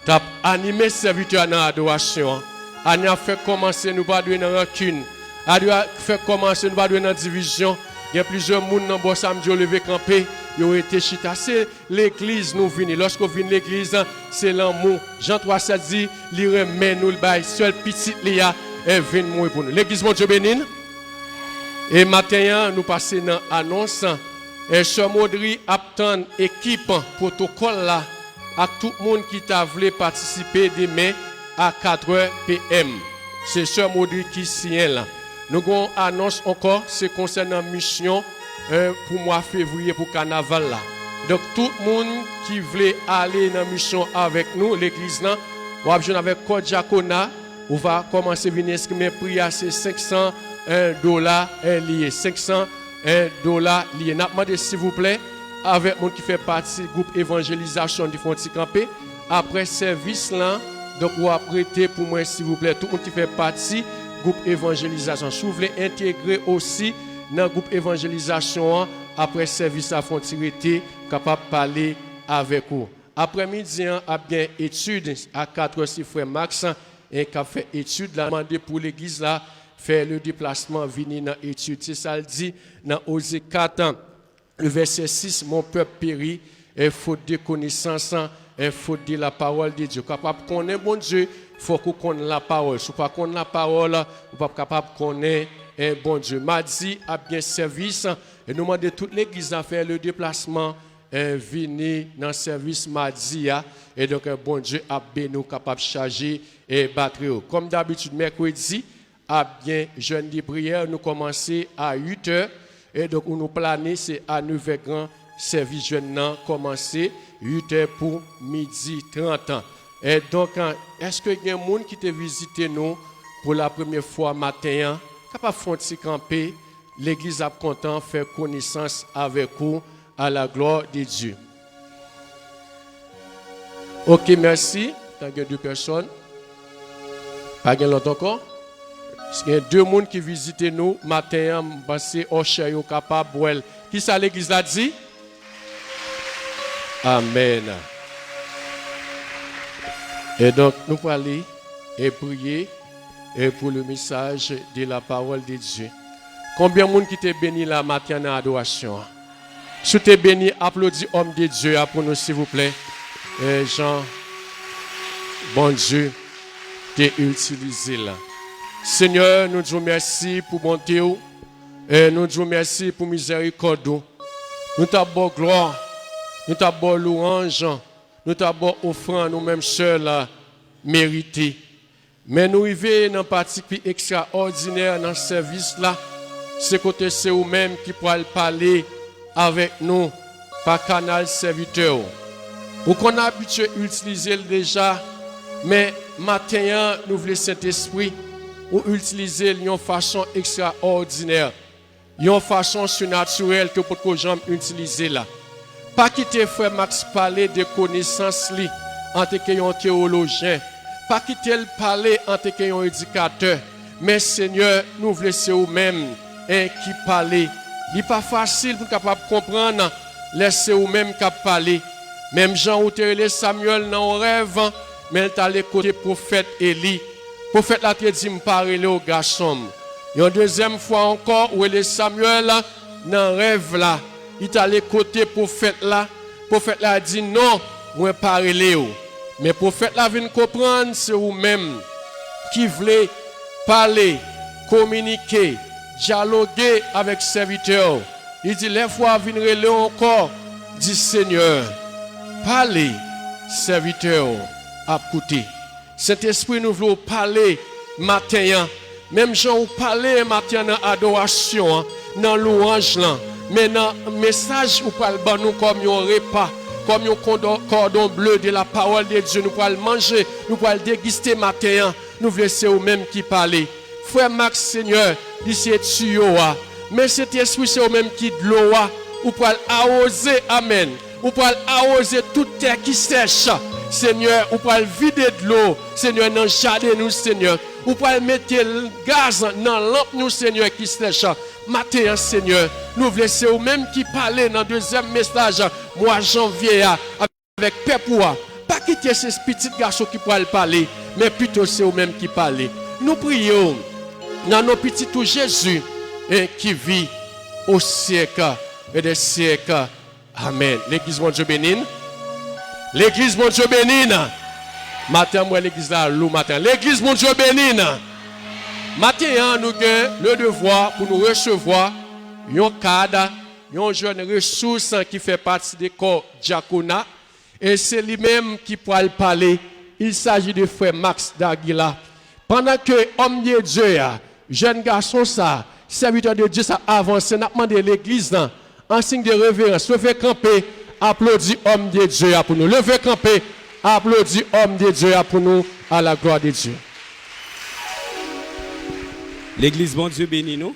t'as animé serviteur dans l'adoration, a fait commencer nous pas dans rancune, a fait commencer nous pas dans division. Il y a plusieurs monde dans bon samedi au lever campé, ils ont été chita. C'est l'église nous venons. Lorsqu'on vient l'église, c'est l'amour. Jean 3:7 dit, il remet nous le bail, seul petit Léa est venu mourir pour nous. L'église mon Dieu béni. Et matin, nous passons dans l'annonce. Et ce Maudry attend équipe protocole là à tout le monde qui t'a voulu participer demain à 4h PM. C'est ce Maudry qui signe là. Nous avons annonce encore, c'est concernant mission pour mois février pour carnaval là. Donc tout le monde qui voulait aller dans la mission avec nous, l'église là, on va jouer avec code Jacona, on va commencer à venir inscrire prix à c'est $500 lié, $500 lié. N'a demandé s'il vous plaît avec monde qui fait partie du groupe évangélisation du Fonti Campé après service là, donc on va prêter pour moi s'il vous plaît tout le monde qui fait partie groupe évangélisation. Si vous voulez intégrer aussi dans le groupe évangélisation après service à Fontirité, capable de parler avec vous. Après-midi, à bien étude à 4h, frère Max et qui a fait étude là, demandé pour l'église là faire le déplacement venir dans étude. C'est ça le dit dans Osée 4 le verset 6, mon peuple périt et faute de connaissance et faute de la parole de Dieu. Capable de connaître bon Dieu, il faut qu'on connaisse la parole. Si on ne connaît pas la parole, on n'est pas capable de connaître un bon Dieu. Mardi, à bien service, et nous demandons toute l'église à faire le déplacement, venir dans le service mardi. Et donc, un bon Dieu a béni nous capable de charger et battre. Comme d'habitude, mercredi, à bien jeûne de prière, nous commençons à 8h. Et donc, nous planons, c'est à 9h service jeune nan commencé 8h pour midi 30. Et donc, est-ce que y a des gens qui te visité nous pour la première fois matin, capable de faire camper, l'église a content faire connaissance avec vous à la gloire de Dieu. Ok, merci. Il y a 2 personnes. Pas de l'autre encore. Il y a 2 personnes qui visitent nous matin, passé au chien capable. Qui ça l'église a dit? Amen. Et donc, nous allons aller et prier et pour le message de la parole de Dieu. Combien de monde qui t'est béni la matin en adoration? Si tu es béni, applaudis homme de Dieu pour nous, s'il vous plaît. Et Jean, bon Dieu, t'es utilisé là. Seigneur, nous te remercions pour bonté. Et nous te remercions pour miséricorde. Nous t'avons gloire. Nous t'avons louange. Nous t'avons offrande nous-mêmes seuls mérités. Mais nous arrivons dans une partie extraordinaire dans ce service-là. C'est côté c'est vous-même qui pourrez parler avec nous par canal serviteur. Ou qu'on a habitué à utiliser déjà, mais maintenant nous voulons Saint-Esprit ou utiliser d'une façon extraordinaire, d'une façon surnaturelle que pour que j'aime utiliser là. Pas quitter frère Max parler de connaissances li en tant qu'un théologien, pas quitter le parler en tant qu'un éducateur, mais Seigneur, nous voulons c'est vous-même qui parler. Il n'est pas facile pour capable comprendre, laissez vous-même qui parler. Même Jean ou Samuel dans un rêve, mais il t'a les côté prophète Élie. Prophète là te dit me parler au garçon. Et une deuxième fois encore où il est Samuel dans un rêve là, il t'a les côté prophète là. Prophète là dit non, moi parler. Mais prophète là vient comprendre c'est vous-même qui voulez parler, communiquer, dialoguer avec serviteur. Il dit les fois viendrez encore, dit Seigneur. Parlez, serviteur, à côté. Cet esprit nous voulons parler matin. Même gens vous parler matin dans adoration, dans louange, mais dans message, vous parlez nous comme un repas, comme un cordon bleu de la parole de Dieu. Nous pouvons manger, nous pouvons déguster matin. Nous voulons c'est vous-même qui parlez. Frère Max, Seigneur, d'ici tu mais cet esprit c'est vous-même qui de l'eau. Vous pouvez arroser, amen. Vous pouvez arroser toute terre qui sèche. Seigneur, vous pouvez vider de l'eau. Seigneur, dans le jardin, nous, Seigneur. Vous pouvez mettre le gaz dans la lampe, nous, Seigneur, qui sèche. Matin, Seigneur, nous voulons c'est vous-même qui parlez dans le deuxième message. Moi, janvier, avec Pépouа. Pas quitter ces petits garçons qui pourraient parler, mais plutôt c'est vous-même qui parlez. Nous prions dans nos petits tout Jésus qui vit au siècle et des siècles. Amen. L'église, mon Dieu bénine. L'église, mon Dieu bénine. Matin, moi, l'église là, l'eau matin. L'église, mon Dieu bénine. Matin, nous avons le devoir pour nous recevoir un cadre, un jeune ressource qui fait partie des corps diaconat. Et c'est lui-même qui pourra parler. Il s'agit de frère Max d'Aguila. Pendant que homme de Dieu, jeune garçon, ça, serviteur de Dieu, ça avance, n'a demandé l'église en signe de révérence. Levez camper, applaudis homme de Dieu pour nous. Levez camper, applaudis homme de Dieu pour nous, à la gloire de Dieu. L'église, bon Dieu, bénis nous.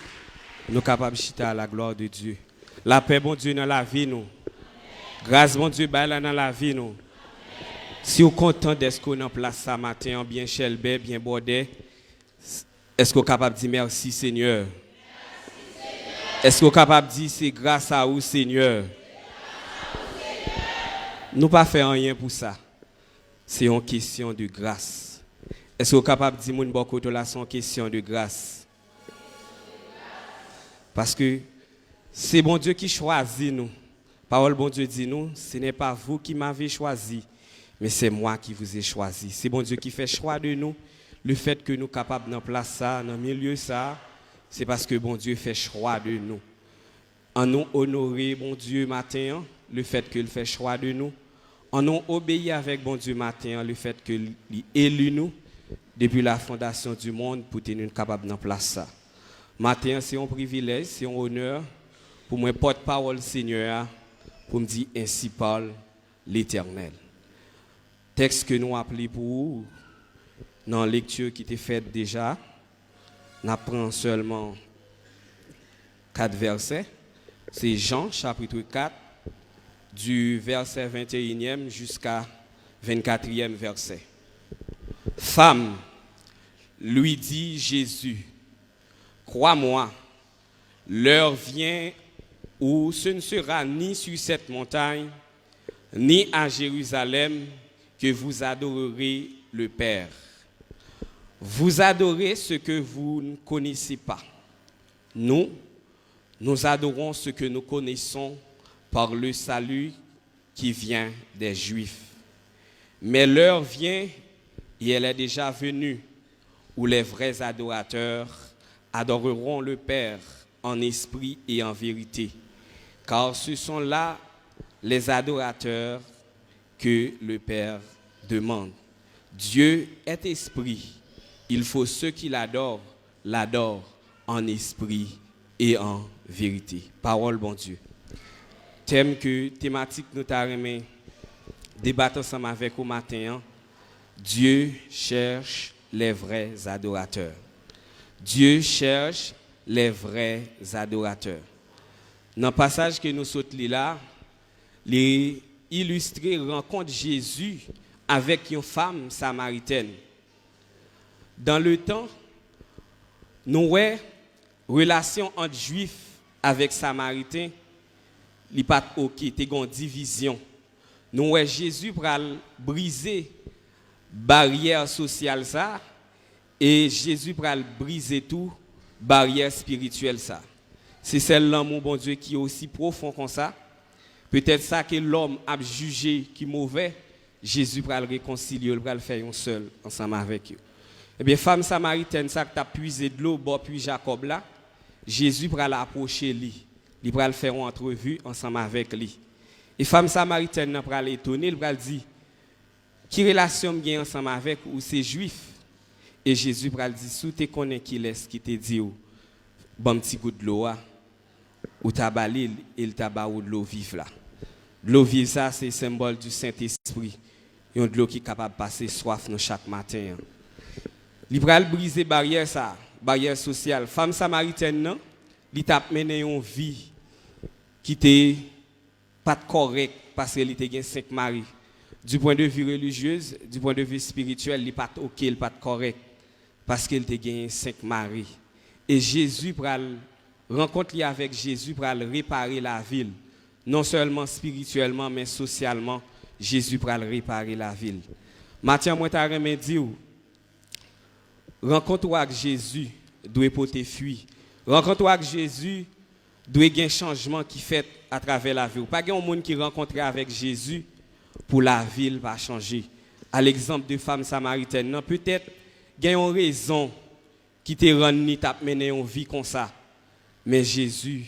Nous capables de chiter à la gloire de Dieu. La paix, bon Dieu, dans la vie, nous. Grâce, bon Dieu, dans la vie, nous. Si vous êtes content d'être qu'on en place ce matin, bien chelbé, bien bordé, est-ce que vous êtes capable de dire merci, Seigneur? Est-ce que vous êtes capable de dire c'est grâce à vous, Seigneur? Nous pas faire rien pour ça. C'est une question de grâce. Est-ce que vous êtes capable de dire mon beaucoup là, c'est une question de grâce? Parce que c'est bon Dieu qui choisit nous. Parole bon Dieu dit nous, ce n'est pas vous qui m'avez choisi, mais c'est moi qui vous ai choisi. C'est bon Dieu qui fait choix de nous. Le fait que nous sommes capables de placer ça, dans le milieu ça, c'est parce que bon Dieu fait choix de nous. En nous honorer bon Dieu matin, le fait qu'il fait choix de nous. En nous obéir avec bon Dieu matin, le fait qu'il élu nous depuis la fondation du monde pour nous capables de placer ça. Matin, c'est un privilège, c'est un honneur pour moi porte-parole Seigneur, pour me dire ainsi parle l'Éternel. Texte que nous appelons pour vous, dans la lecture qui était faite déjà, nous prenons seulement 4 versets. C'est Jean chapitre 4, du verset 21e jusqu'à 24e verset. Femme, lui dit Jésus, crois-moi, l'heure vient où ce ne sera ni sur cette montagne, ni à Jérusalem que vous adorerez le Père. Vous adorez ce que vous ne connaissez pas. Nous adorons ce que nous connaissons par le salut qui vient des Juifs. Mais l'heure vient, et elle est déjà venue, où les vrais adorateurs adoreront le Père en esprit et en vérité, car ce sont là les adorateurs que le Père demande. Dieu est esprit. Il faut ceux qui l'adorent en esprit et en vérité. Parole bon Dieu. Thématique nous t'arrêtons débattre ensemble avec au matin. Dieu cherche les vrais adorateurs. Dieu cherche les vrais adorateurs. Dans le passage que nous sautons là, les illustrés rencontrent Jésus avec une femme samaritaine. Dans le temps, nous avons relation entre Juifs avec Samaritains, il n'y a pas de division. Nous avons Jésus pour briser barrière sociale ça et Jésus pour briser tout barrière spirituelle ça. C'est celle-là mon bon Dieu qui est aussi profond comme ça. Peut-être ça que l'homme a jugé qui est mauvais, Jésus pour le réconcilier, pour le faire un seul ensemble avec eux. Eh bien, femme samaritaine, ça qui a puisé de l'eau, puis Jacob là, Jésus pour l'approcher lui, il pour le faire une entrevue ensemble avec lui. Et femme samaritaine pour aller étonner, il pour dire qui relation bien ensemble avec ou c'est juif. Et Jésus pour dire sous te connais qui laisse qui te dit bon petit goût de l'eau ou ta balé il t'a ba de l'eau vive là. L'eau vive ça c'est symbole du Saint-Esprit. Et de l'eau qui est capable de passer soif nous chaque matin. Il pral briser barrière ça, barrière sociale. Femme samaritaine non, il t'a mené une vie qui était pas correcte parce qu'elle était gain 5 maris. Du point de vue religieux, du point de vue spirituel, il pas OK, il pas correct parce qu'elle était gain 5 maris. Et Jésus pral rencontre avec Jésus pral réparer la ville, non seulement spirituellement mais socialement, Jésus pral réparer la ville. Matthieu moi t'a remet dire rencontre avec Jésus doit porter fuir. Rencontre avec Jésus doit y avoir un changement qui fait à travers la vie. Pas un monde qui rencontre avec Jésus pour la ville va changer. À l'exemple de femme samaritaine, non peut-être il y a une raison qui te rend ni t'a mené une vie comme ça. Mais Jésus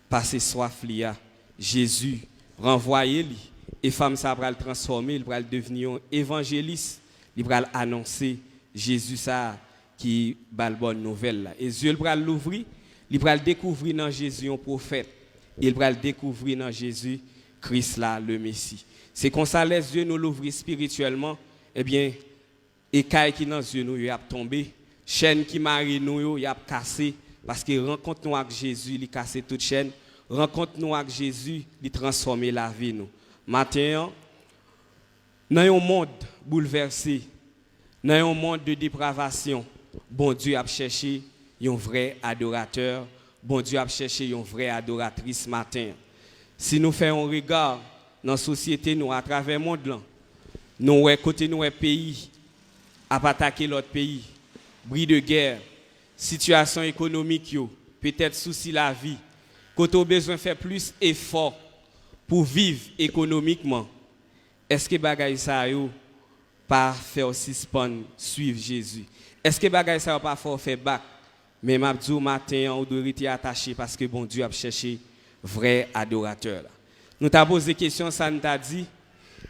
passe soif lia. Jésus renvoyer lui et femme ça va le transformer, il va devenir un évangéliste, il va annoncer Jésus ça qui bal bonne nouvelle là. Et Dieu va l'ouvrir, il va découvrir dans Jésus un prophète, il va découvrir dans Jésus Christ là le Messie. C'est comme ça les yeux nous l'ouvrir spirituellement, eh bien écaille qui dans yeux nous y a tombé, chaîne qui marie nous y a cassé parce que rencontre nous avec Jésus, il casse toute chaîne, rencontre nous avec Jésus, il transformer la vie nous. Matin dans un monde bouleversé, dans un monde de dépravation, bon Dieu a cherché un vrai adorateur, bon Dieu a cherché une vraie adoratrice matin. Si nous faisons un regard dans la société, nous à travers le monde, là, nous côté nous pays à attaquer l'autre pays, bris de guerre, situation économique, peut-être souci la vie, côté au besoin de faire plus d'efforts pour vivre économiquement. Est-ce que bagay ça yo pas faire suspendre suivre Jésus? Est-ce que bagay ça pas faire back? Mais m'a dit au matin on doit rester attaché parce que bon Dieu a cherché vrai adorateur là. Nous t'a posé question ça nous t'a dit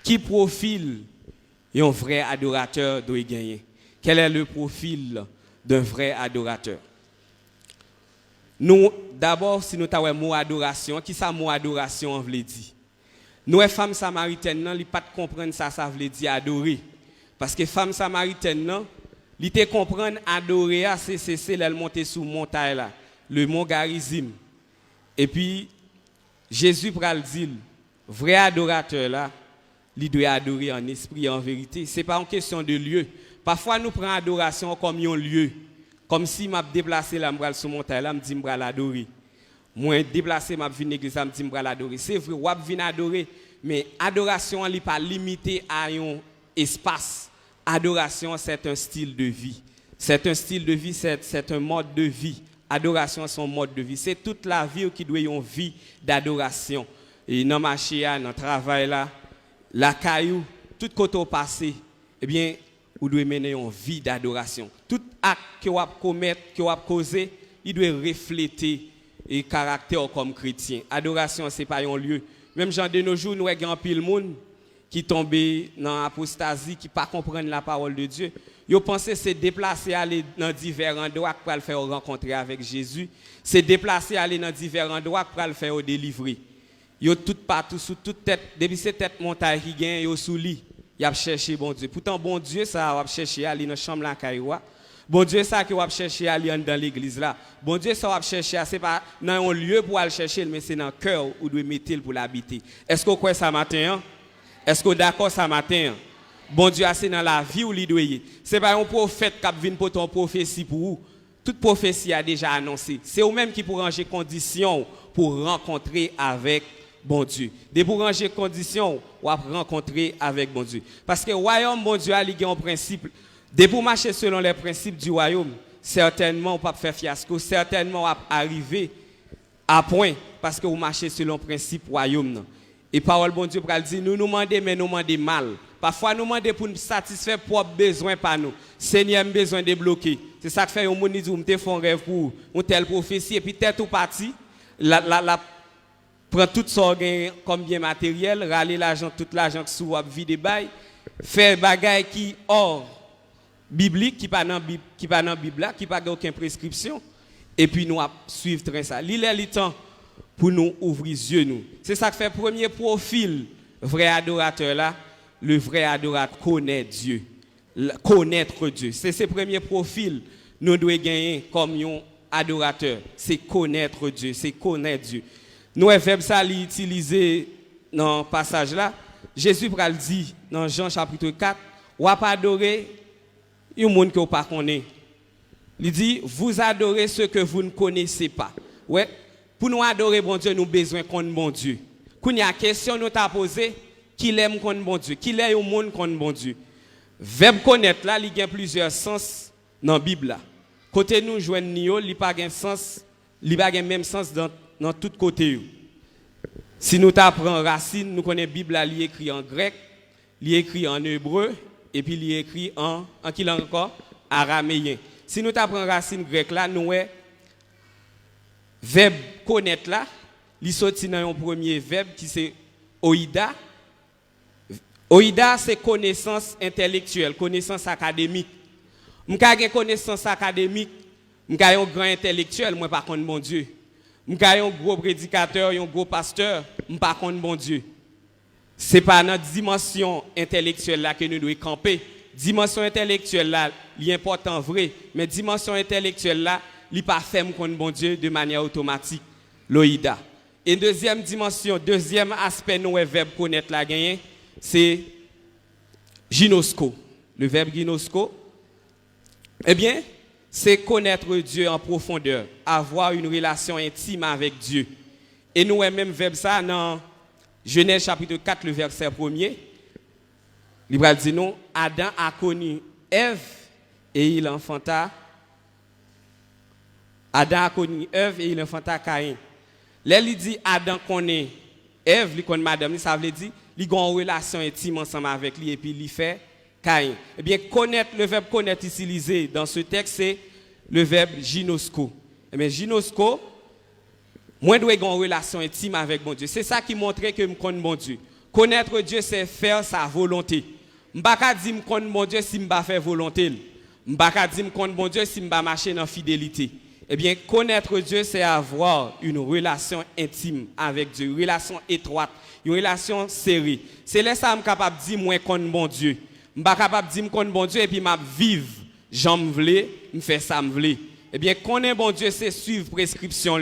qui profil un vrai adorateur doit gagner? Quel est le profil d'un vrai adorateur? Nous d'abord si nous t'a mot adoration, qui ça mot adoration en veut dire? Nous, femmes samaritaines, nous ne pas comprendre ça veut dire adorer. Parce que femmes samaritaines, li te comprendre adorer c'est elle monter sous montagne là, le mont Garizim. Et puis Jésus pral dire vrai adorateur là, il doit adorer en esprit et en vérité. C'est pas une question de lieu. Parfois nous prenons adoration comme un lieu. Comme si m'a déplacé là m'bral sous montagne là, me dit m'bral adorer. Moi déplacé m'a vinn l'église là, me dit m'bral adorer. C'est vrai, ou vinn adorer, mais adoration n'est pas limitée à un espace. Adoration, c'est un style de vie. C'est un style de vie, c'est un mode de vie. Adoration, c'est un mode de vie. C'est toute la vie qui doit avoir une vie d'adoration. Et dans le marché, dans le travail, là, la caillou, tout côté passé, eh bien, vous devez mener une vie d'adoration. Tout acte que vous commettez, que vous causez, il doit refléter le caractère comme chrétien. Adoration, ce n'est pas un lieu. Même genre de nos jours, nous avons un pile monde qui tombent dans l'apostasie, qui ne comprennent pas la parole de Dieu. Ils pensent que c'est déplacer aller dans divers endroits pour le faire rencontrer avec Jésus. C'est déplacer aller dans divers endroits pour le faire délivrer. Ils tout partout, sous toute tête, depuis cette tête montagne qui gagne, ils sous lit. Ils ont cherché bon Dieu. Pourtant, bon Dieu, ça va chercher aller dans la chambre la cailloua. Bon Dieu, ça qui va chercher aller dans l'église là. Bon Dieu, ça va chercher, c'est pas dans un lieu pour aller chercher, mais c'est dans le cœur où doit mettre pour l'habiter. Est-ce que vous croyez ça matin? Est-ce que vous êtes d'accord ça matin? Bon Dieu, c'est dans la vie où il doit y. Ce n'est pas un prophète qui vient pour ton prophétie pour vous. Toute prophétie a déjà annoncé. C'est vous-même qui pour ranger conditions pour rencontrer avec bon Dieu. Dès pour ranger conditions ou rencontrer avec bon Dieu. Parce que le royaume, bon Dieu, a un principe. Dès pour marcher selon les principes du royaume, certainement, on ne peut pas faire fiasco. Certainement, on va arriver à point. Parce que vous marchez selon le principe royaume. Et parole bon Dieu pour dire nous demandons mais nous demandons mal. Parfois nous demandons pour nous satisfaire propres besoins par nous. Seigneur a besoin de bloquer. C'est ça que fait un monde dit on te fait un rêve pour une telle prophétie et puis tête ou parti la prend tout ça comme bien matériel, râler l'argent tout l'argent qui sous vie de bail, faire bagaille qui hors biblique qui pas dans Bible là, qui pas aucune prescription et puis nous suivre train ça. Li temps pour nous ouvrir les yeux. Nous. C'est ça qui fait le premier profil, vrai adorateur là. Le vrai adorateur connaît Dieu. Connaître Dieu. C'est ce premier profil nous devons gagner comme un adorateur. C'est connaître Dieu. C'est connaître Dieu. Nous, le verbe ça utilisé dans ce passage là. Jésus pral dit dans Jean chapitre 4, ou pas adorer un monde que vous ne connaissez pas. Il dit, vous adorez ce que vous ne connaissez pas. Ouais. Pour nous adorer bon Dieu, nous avons besoin qu'on bon Dieu. Quand il y a une question nous t'a posée, qui l'aime qu'on bon Dieu, qui l'aime au monde qu'on bon Dieu. Verbe connaître là, il y a plusieurs sens dans la Bible là. Côté nous joindre il n'y a pas un sens, il n'y a pas même sens dans tout côté. Si nous t'apprenons racine, nous connaissons la Bible là, il est écrit en grec, il est écrit en hébreu et puis il est écrit en qui langue encore araméen. Si nous t'apprenons racine grecque là, nous verbe connaître là, il sorti dans un premier verbe qui c'est oïda. Oïda c'est connaissance intellectuelle, connaissance académique. M'ka gen connaissance académique, m'ka un grand intellectuel, moi par contre bon Dieu. M'ka un gros prédicateur, un gros pasteur, m'pa contre bon Dieu. C'est pas notre dimension intellectuelle là que nous devons camper. Dimension intellectuelle là, il est important vrai, mais dimension intellectuelle là, il pas ferme contre bon Dieu de manière automatique. L'oïda. Et deuxième dimension, deuxième aspect nous verbe connaître la gagner, c'est ginosko. Le verbe ginosko, eh bien, c'est connaître Dieu en profondeur, avoir une relation intime avec Dieu. Et nous même verbe ça dans Genèse chapitre 4 le verset 1er. Il va dire non, Adam a connu Ève et il enfanta. Adam a connu Ève et il enfanta Caïn. Là, il dit Adam connaît Ève, il connaît madame, ça veut dire il a une relation intime ensemble avec lui et puis il fait Caïn. Eh bien, connaître, le verbe connaître utilisé dans ce texte, c'est le verbe ginosko. Eh bien, ginosko, moi, je dois avoir une relation intime avec mon Dieu. C'est ça qui montre que je connais mon Dieu. Connaître Dieu, c'est faire sa volonté. Je ne peux pas dire que je connais mon Dieu si je ne fais pas volonté. Je ne peux pas dire que je connais mon Dieu si je ne marche dans la fidélité. Eh bien, connaître Dieu, c'est avoir une relation intime avec Dieu, une relation étroite, une relation serrée. C'est là ça que je suis capable de dire, moi, je connais bon Dieu. Je ne suis pas capable de dire, je connais bon Dieu, et puis je vivre. J'en veux, je fais ça, je veux. Eh bien, connaître bon Dieu, c'est suivre prescription.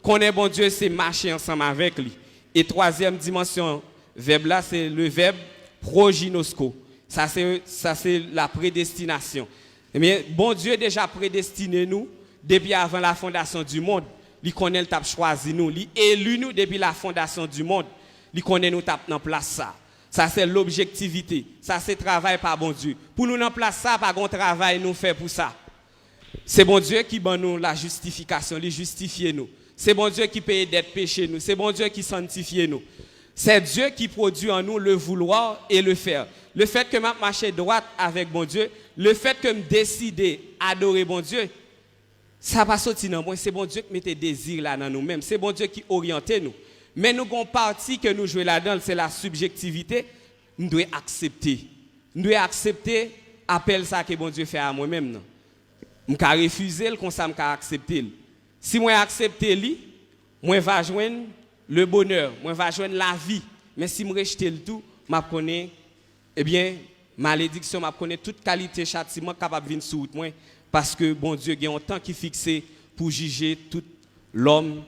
Connaître bon Dieu, c'est marcher ensemble avec lui. Et troisième dimension, verbe là, c'est le verbe proginosko. Ça, c'est la prédestination. Eh bien, bon Dieu a déjà prédestiné nous depuis avant la fondation du monde. Il connaît le tape choisi nous, il élu nous depuis la fondation du monde. Il connaît nous tape dans place ça. Ça c'est l'objectivité. Ça c'est travail par bon Dieu. Pour nous dans place ça, pas grand travail nous fait pour ça. C'est bon Dieu qui donne nous la justification, il justifie nous. C'est bon Dieu qui paye d'être péché nous. C'est bon Dieu qui sanctifie nous. C'est Dieu qui produit en nous le vouloir et le faire. Le fait que je marche droite avec bon Dieu, le fait que je décide d'adorer bon Dieu, ça va sortir dans moi. C'est bon Dieu qui met des désirs là dans nous-mêmes. C'est bon Dieu qui oriente nous. Mais nous avons une partie que nous jouons là-dedans, c'est la subjectivité. Nous devons accepter. Nous devons accepter l'appel ça que bon Dieu fait à moi-même. Je vais refuser le comme ça, je vais accepter. Si moi accepte lui, moi va joindre le bonheur, moi va joindre la vie. Mais si je rejette le tout, je connais, eh bien, malédiction, je connais toute qualité châtiment capable de venir sur moi. Parce que bon Dieu a un temps qui est fixé pour juger tout l'homme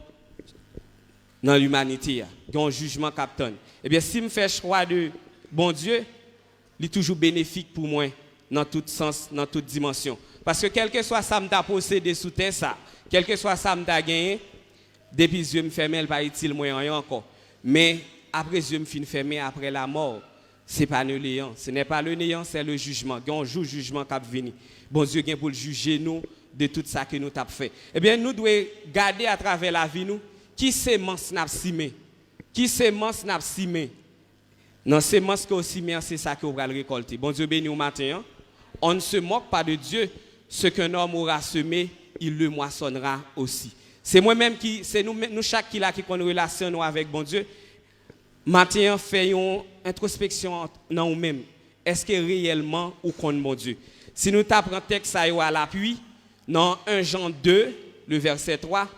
dans l'humanité. Il y a un jugement captain. Eh bien, si je fais choix de bon Dieu, il est toujours bénéfique pour moi dans tout sens, dans toute dimension. Parce que quel que soit ça, je me possédé sous terre, ça, quel que soit ça, je me gagné, depuis que je me ferme, il va être utile moins encore. Mais après je me fin fermé, après la mort, ce n'est pas le néant. Ce n'est pas le néant, c'est le jugement. Il y a un jour jugement qui va venir. Bon Dieu vient pour juger nous de tout ça que nous avons fait. Eh bien, nous devons garder à travers la vie, nous, qui sémence n'a simé. Qui sémence n'a simé. Non, sémence que simé, c'est ça que vous allez récolter. Bon Dieu béni au matin. On ne se moque pas de Dieu. Ce qu'un homme aura semé, il le moissonnera aussi. C'est moi-même qui, c'est nous chaque qui a qui connaît une relation avec bon Dieu. Matin, faisons une introspection dans nous-mêmes. Est-ce que réellement ou connaît bon Dieu? Si nous tapons un texte à l'appui, dans 1 Jean 2, le verset 3,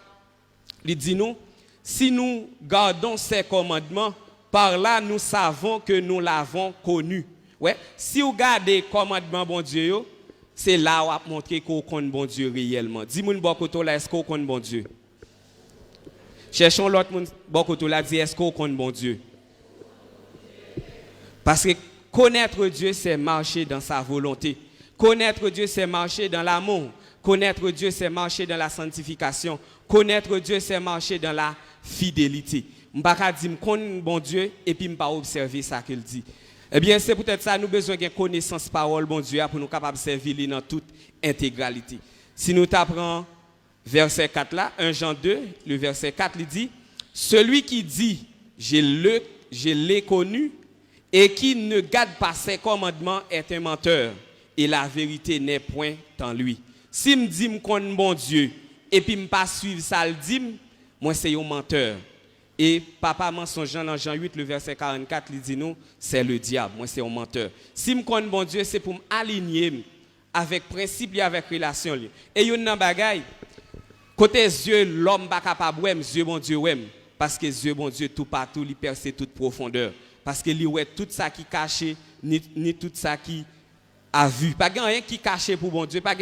il dit nous, si nous gardons ses commandements, par là nous savons que nous l'avons connu. Ouais, si vous gardez les commandements bon Dieu, c'est là où on va montrer qu'on connaît bon Dieu réellement. Dis-moi beaucoup là, est-ce qu'on connaît bon Dieu? Cherchons l'autre monde beaucoup là, dit est-ce qu'on connaît bon Dieu? Parce que connaître Dieu, c'est marcher dans sa volonté. Connaître Dieu, c'est marcher dans l'amour. Connaître Dieu, c'est marcher dans la sanctification. Connaître Dieu, c'est marcher dans la fidélité. Je ne peux pas dire que je connais bon Dieu et puis je ne peux pas observer ça qu'il dit. Eh bien, c'est peut-être ça, nous avons besoin de connaissance parole, bon Dieu, pour nous capables de servir dans toute intégralité. Si nous apprenons verset 4 là, 1 Jean 2, le verset 4, il dit, celui qui dit, je l'ai connu, et qui ne garde pas ses commandements est un menteur, et la vérité n'est point en lui. Si je dis que je connais bon Dieu, et puis je ne pas suivre ça, le dit, moi c'est un menteur. Et papa mensongeant dans Jean 8, le verset 44, il dit nous, c'est le diable, moi c'est un menteur. Si je connais bon Dieu, c'est pour m'aligner avec principe et avec relation. Et il y a un bagay, côté Dieu, l'homme pas capable de Dieu bon Dieu parce que Dieu bon Dieu tout partout, il perce toute profondeur. Parce que lui ouais tout ça qui caché, ni tout ça qui a vu. Pas rien qui caché pour bon Dieu, pas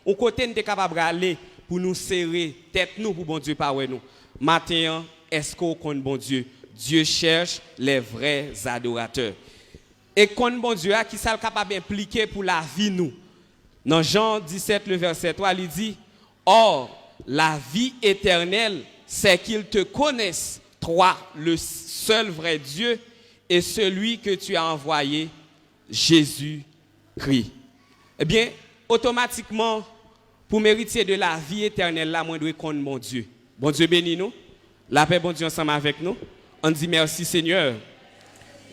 au côté nous capable d'aller pour nous serrer tête nous pour bon Dieu pas ouais nous. Matin, est-ce qu'on connaît bon Dieu? Dieu cherche les vrais adorateurs. Et connaît bon Dieu qui ça capable d'impliquer pour la vie nous. Dans Jean 17 le verset 3, il dit or la vie éternelle c'est qu'ils te connaissent toi le seul vrai Dieu et celui que tu as envoyé Jésus-Christ. Eh bien, automatiquement pour mériter de la vie éternelle là moi dois connaître mon Dieu. Bon Dieu bénis nous. La paix bon Dieu ensemble avec nous. On dit merci Seigneur.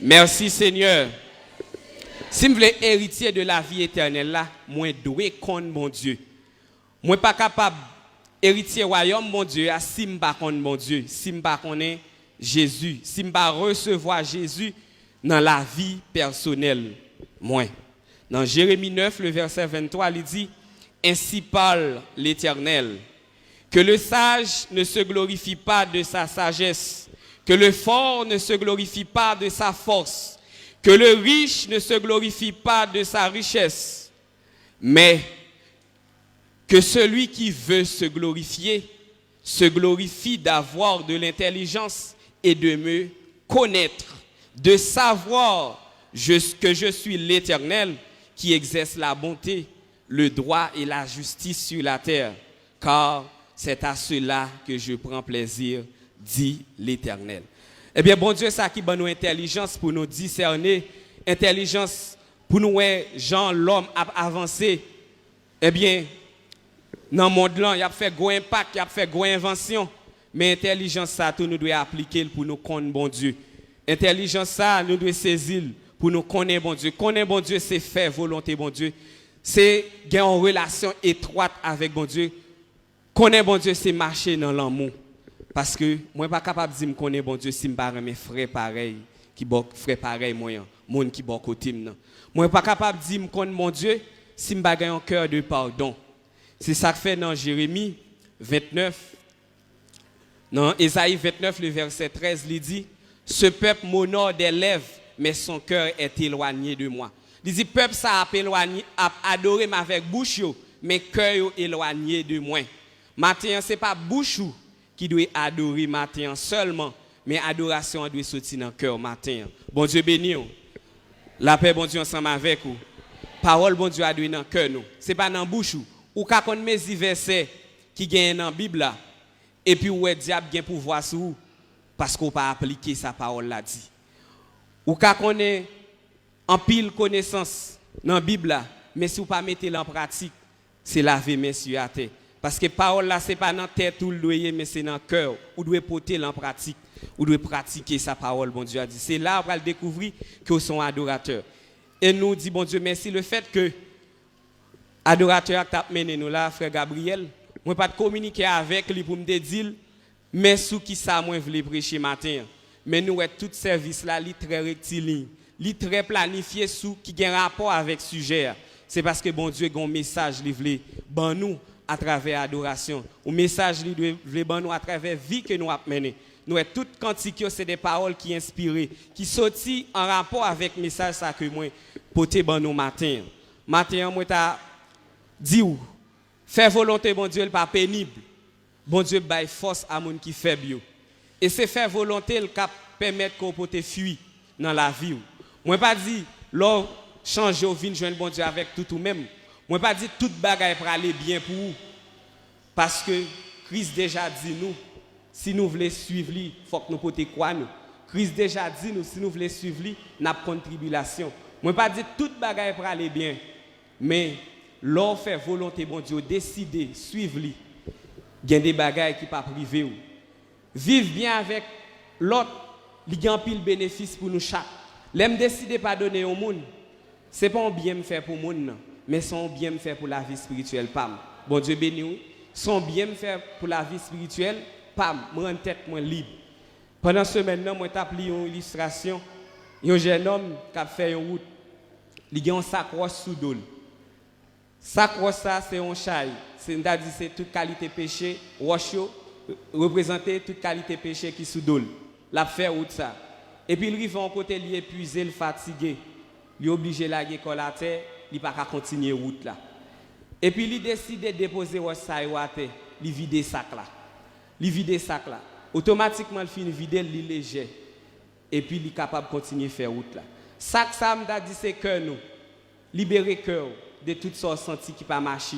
Merci Seigneur. Si je veux héritier de la vie éternelle là, moi dois connaître mon Dieu. Moi pas capable héritier royaume mon Dieu si je pas connaître mon Dieu, si je pas connaître Jésus, si je pas recevoir Jésus dans la vie personnelle moi. Dans Jérémie 9 le verset 23, il dit ainsi parle l'Éternel. Que le sage ne se glorifie pas de sa sagesse, que le fort ne se glorifie pas de sa force, que le riche ne se glorifie pas de sa richesse, mais que celui qui veut se glorifie d'avoir de l'intelligence et de me connaître, de savoir que je suis l'Éternel qui exerce la bonté, le droit et la justice sur la terre, car c'est à cela que je prends plaisir, dit l'Éternel. Eh bien, bon Dieu, ça qui donne nous intelligence pour nous discerner, intelligence pour nous, Jean, l'homme a avancé. Eh bien, dans le monde là, il a fait gros impact, il a fait gros invention. Mais intelligence, ça, tout nous doit appliquer pour nous connaître bon Dieu. Intelligence, ça, nous devons saisir pour nous connaître bon Dieu. Connaître bon Dieu, c'est faire volonté bon Dieu. C'est avoir une relation étroite avec bon Dieu. Connaître bon Dieu, c'est marcher dans l'amour. Parce que moi, je ne suis pas capable de dire que je connais bon Dieu si je ne suis pas mes frères pareils, qui sont frères pareils, moi, qui sont côté. Moi, je ne suis pas capable de dire que je connais bon Dieu si je n'ai pas un cœur de pardon. C'est ça que fait dans Jérémie 29. Dans Ésaïe 29, le verset 13, il dit: ce peuple m'honore des lèvres, mais son cœur est éloigné de moi. Il dit: peuple ça a adoré avec bouche, mais cœur est éloigné de moi. Maintenant, ce n'est pas bouche qui doit adorer maintenant seulement, mais adoration doit sortir dans le cœur maintenant. Bon Dieu béni. La paix, bon Dieu, ensemble avec vous. Parole, bon Dieu, a donné dans le cœur. Ce n'est pas dans la bouche. Ou quand on met des versets qui gagnent dans la Bible, et puis où est diable gagne pouvoir sur vous, parce qu'on n'a pas appliqué sa parole là dit. Ou quand on est en pile connaissance dans la Bible, mais si vous ne pas mettez en pratique, c'est laver mes yeux à terre. Parce que parole là, ce n'est pas dans la tête tout le doyer, mais c'est dans le cœur. Vous devez porter en pratique. Vous devez pratiquer sa parole, bon Dieu a dit. C'est là où on va découvrir que vous sont adorateurs. Et nous dit, bon Dieu, merci le fait que adorateur qui a mené nous là, frère Gabriel, moi pas de communiquer avec lui pour me dire, mais sous qui ça moi voulais prêcher matin. Mais nous tout service là, li très rectiligne, li très planifié sous qui a un rapport avec le sujet. C'est parce que bon Dieu a un message li voulait ban nous à travers l'adoration. Un message li voulait ban nous à travers la vie que nous avons menée. Nous tout cantique c'est des paroles qui inspirent, qui sortent en rapport avec le message ça que moi porter ban nous matin. Matin moi t'a dit ou faire volonté bon Dieu pas pénible. Bon Dieu baille force à moun qui faible. Et c'est faire volonté le cap permettre qu'on peut fuir dans la vie. Moi pas dit l'or changer au vin joindre bon Dieu avec tout ou même. Moi pas dit toute bagaille pour aller bien pour vous. Parce que Christ déjà dit nous si nous voulons suivre lui, faut que nous porter quoi nous. Christ déjà dit nous si nous voulons suivre lui, n'a pas de tribulation. Moi pas dit toute bagaille pour aller bien. Mais l'on fait volonté bon Dieu décider suivre lui. Il y a des bagailles qui pas privé ou. Vivre bien avec l'autre, il y a un pile bénéfice pour nous chaque. L'aime décider pas donner au monde. C'est pas un bien me faire pour le monde, mais c'est un bien me faire pour la vie spirituelle pam. Bon Dieu béni. Son bien me faire pour la vie spirituelle pam, moi en tête moi libre. Pendant ce maintenant moi t'a pris une illustration. Un jeune homme qui a fait une route. Il a un sac roche sous dol. Sac roche ça c'est un chai. C'est-à-dire c'est toute qualité péché, roche représenter toute qualité péché qui sous dol. La faire route ça. Et puis il arrive en côté il épuisé, il fatigué. Il est obligé la école à terre, il pas continuer route là. Et puis il décide de déposer roche ça à terre, il vide sac là. Il vide sac là. Automatiquement il finit vider, il léger. Et puis il est capable de continuer faire route là. Sac ça m'a dit c'est cœur nous. Libérer cœur de toutes sortes de sentis qui pas marcher.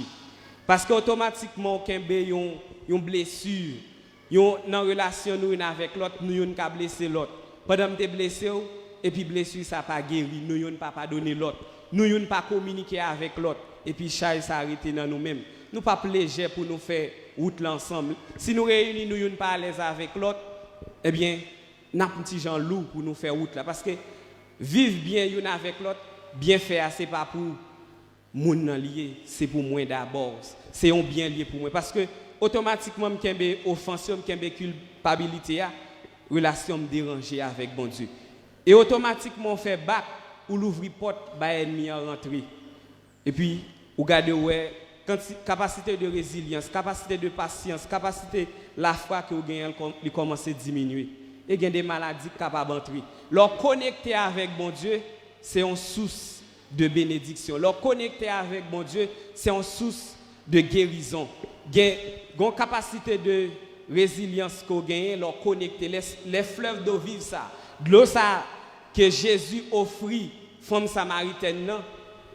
Parce qu'automatiquement quand une blessure, dans relation nous avec l'autre, nous une ka blessé l'autre. Pendant que blessé et puis blessure ça pas guéri, nous une pas pardonner l'autre. Nous une pas communiquer avec l'autre et puis chaise s'arrêter dans nous-mêmes. Nous pas léger pour nous faire route l'ensemble. Si nous réunis nous une pas à l'aise avec l'autre, eh bien n'a petit gens lourd pour nous faire route là parce que vivre bien une avec l'autre, bien faire c'est pas pour moun nan lié, c'est pour moi d'abord. C'est un bien lié pour moi parce que automatiquement me kembe offense, me kembe culpabilité a relation me déranger avec bon Dieu. Et automatiquement on fait bac ou l'ouvrir porte ba ennemi à rentrer. Et puis ou garder ouais capacité de résilience, capacité de patience, capacité la foi que vous gagnez, il commence à diminuer. Et il y a des maladies capables d'entrer. Leur connecter avec bon Dieu, c'est une source de bénédiction. Leur connecter avec bon Dieu, c'est une source de guérison. Il y a une capacité de résilience que vous gagnez, leur connecter. Les fleuves d'eau vive ça. De l'eau ça que Jésus offrit, femme samaritaine,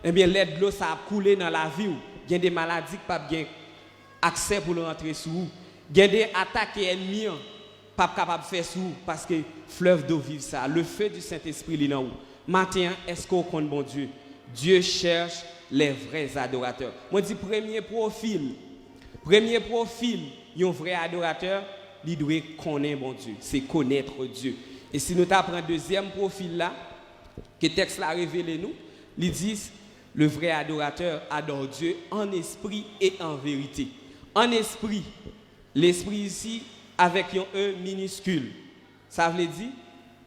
eh bien, l'aide de l'eau ça a coulé dans la vie. Il y a des maladies qui n'ont pas accès pour rentrer sous vous. Il y a des attaques ennemies pas capable de faire sous vous parce que fleuve d'eau vive ça. Le feu du Saint-Esprit est dans vous. Maintenant, est-ce qu'on connaît bon Dieu? Dieu cherche les vrais adorateurs. Moi, je dis premier profil, un vrai adorateur, il doit connaître bon Dieu. C'est connaître Dieu. Et si nous apprenons deuxième profil là, que le texte l'a révélé nous, il dit le vrai adorateur adore Dieu en esprit et en vérité. En esprit, l'esprit ici avec un E minuscule. Ça veut dire,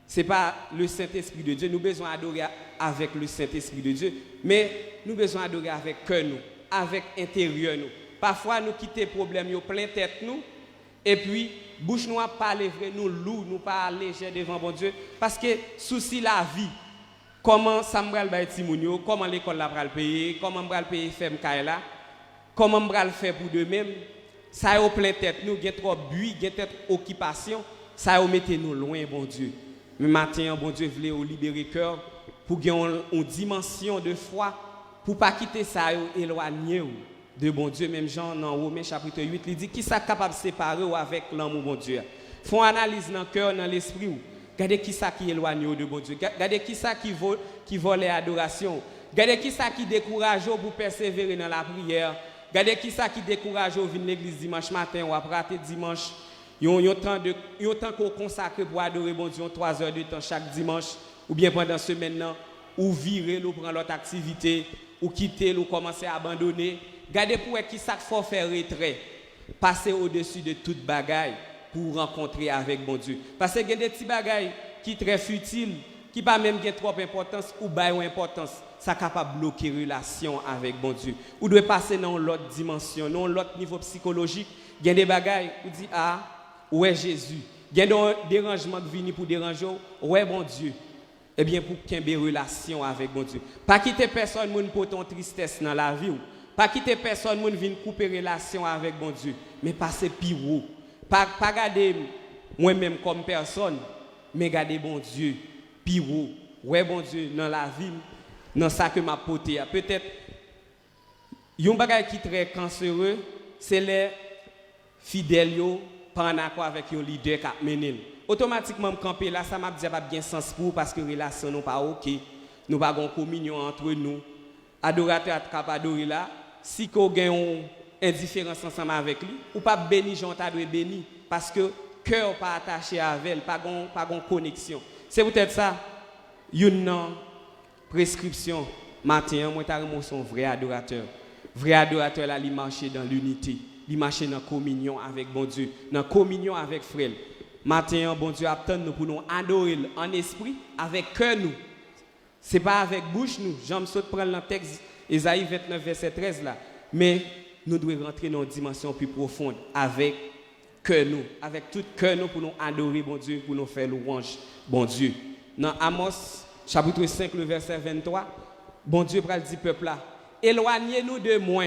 ce n'est pas le Saint-Esprit de Dieu. Nous avons besoin d'adorer avec le Saint-Esprit de Dieu, mais nous avons besoin d'adorer avec cœur nous, avec intérieur nous. Parfois, nous quittons les problèmes, nous plein tête nous, et puis, bouche nous pas vrai, nous lourd, nous pas léger devant bon Dieu, parce que souci la vie. Comment ça me va Timounio, comment l'école la va payer, comment me va payer femme Kaila, comment me va le faire pour de même. Ça est au plein tête nous, il y a trop buis, il y a trop occupation, ça est mettez nous loin bon Dieu. Mais maintenant bon Dieu voulait au libérer cœur pour gagner une dimension de foi pour pas quitter ça éloigner de bon Dieu. Même Jean dans Romains chapitre 8 il dit qui ça capable de séparer avec l'amour bon Dieu. Font analyse dans le cœur, dans l'esprit. Regardez qui ça qui éloigne de bon Dieu. Regardez qui ça qui vole l'adoration. Regardez qui ça qui décourage pour persévérer dans la prière. Regardez qui ça qui décourage au venir l'église dimanche matin ou après dimanche. Il y a un temps qu'on consacre pour adorer bon Dieu 3 heures de temps chaque dimanche ou bien pendant semaine ou virer ou prendre l'autre activité ou quitter ou commencer à abandonner. Regardez pour qui ça faut faire retrait. Passer au-dessus de toute bagaille pour rencontrer avec bon Dieu. Parce qu'il y a des petits bagailles qui sont très futiles, qui pas même trop d'importance ou baillent importance, ça capable de bloquer relation avec bon Dieu. Ou doit passer dans l'autre dimension, dans l'autre niveau psychologique. Il y a des bagailles où dit ah, où est Jésus? Il y a des dérangements qui viennent pour déranger, où est bon Dieu? Eh bien pour qu'il y ait une relation avec bon Dieu. Pas quitter personne pour ton tristesse dans la vie. Pas quitter personne pour venir couper relation avec bon Dieu, mais passer plus haut. Pas garder moi-même comme personne, mais garder bon Dieu, pire. Ouais, bon Dieu, dans la vie, dans ça que m'a porté. Peut-être, un bagage qui est très cancéreux, c'est les fidèles, pas en accord avec un leader qui a mené. Automatiquement, me camper là, ça m'a dit pas bien sens pour parce que les relations n'ont pas OK. Nous n'avons pas de communion entre nous. Adorateur a adoré là, si qu'on gagne indifférence ensemble avec lui, ou pas béni, j'en t'a béni, parce que cœur pas attaché avec elle, pas de connexion. C'est peut-être ça, une prescription, matin, moi t'as remonté son vrai adorateur. Vrai adorateur là, il marche dans l'unité, il marche dans la communion avec bon Dieu, dans la communion avec frère. Matin, bon Dieu attend nous pour nous adorer en esprit, avec cœur nous. C'est pas avec bouche nous, j'aime saute prendre le texte Ésaïe 29 verset 13 là, mais nous devons rentrer dans une dimension plus profonde avec cœur nous, avec tout cœur nous pour nous adorer bon Dieu, pour nous faire louange bon Dieu. Dans Amos chapitre 5 le verset 23, bon Dieu pral dit peuple là, éloignez-nous de moi.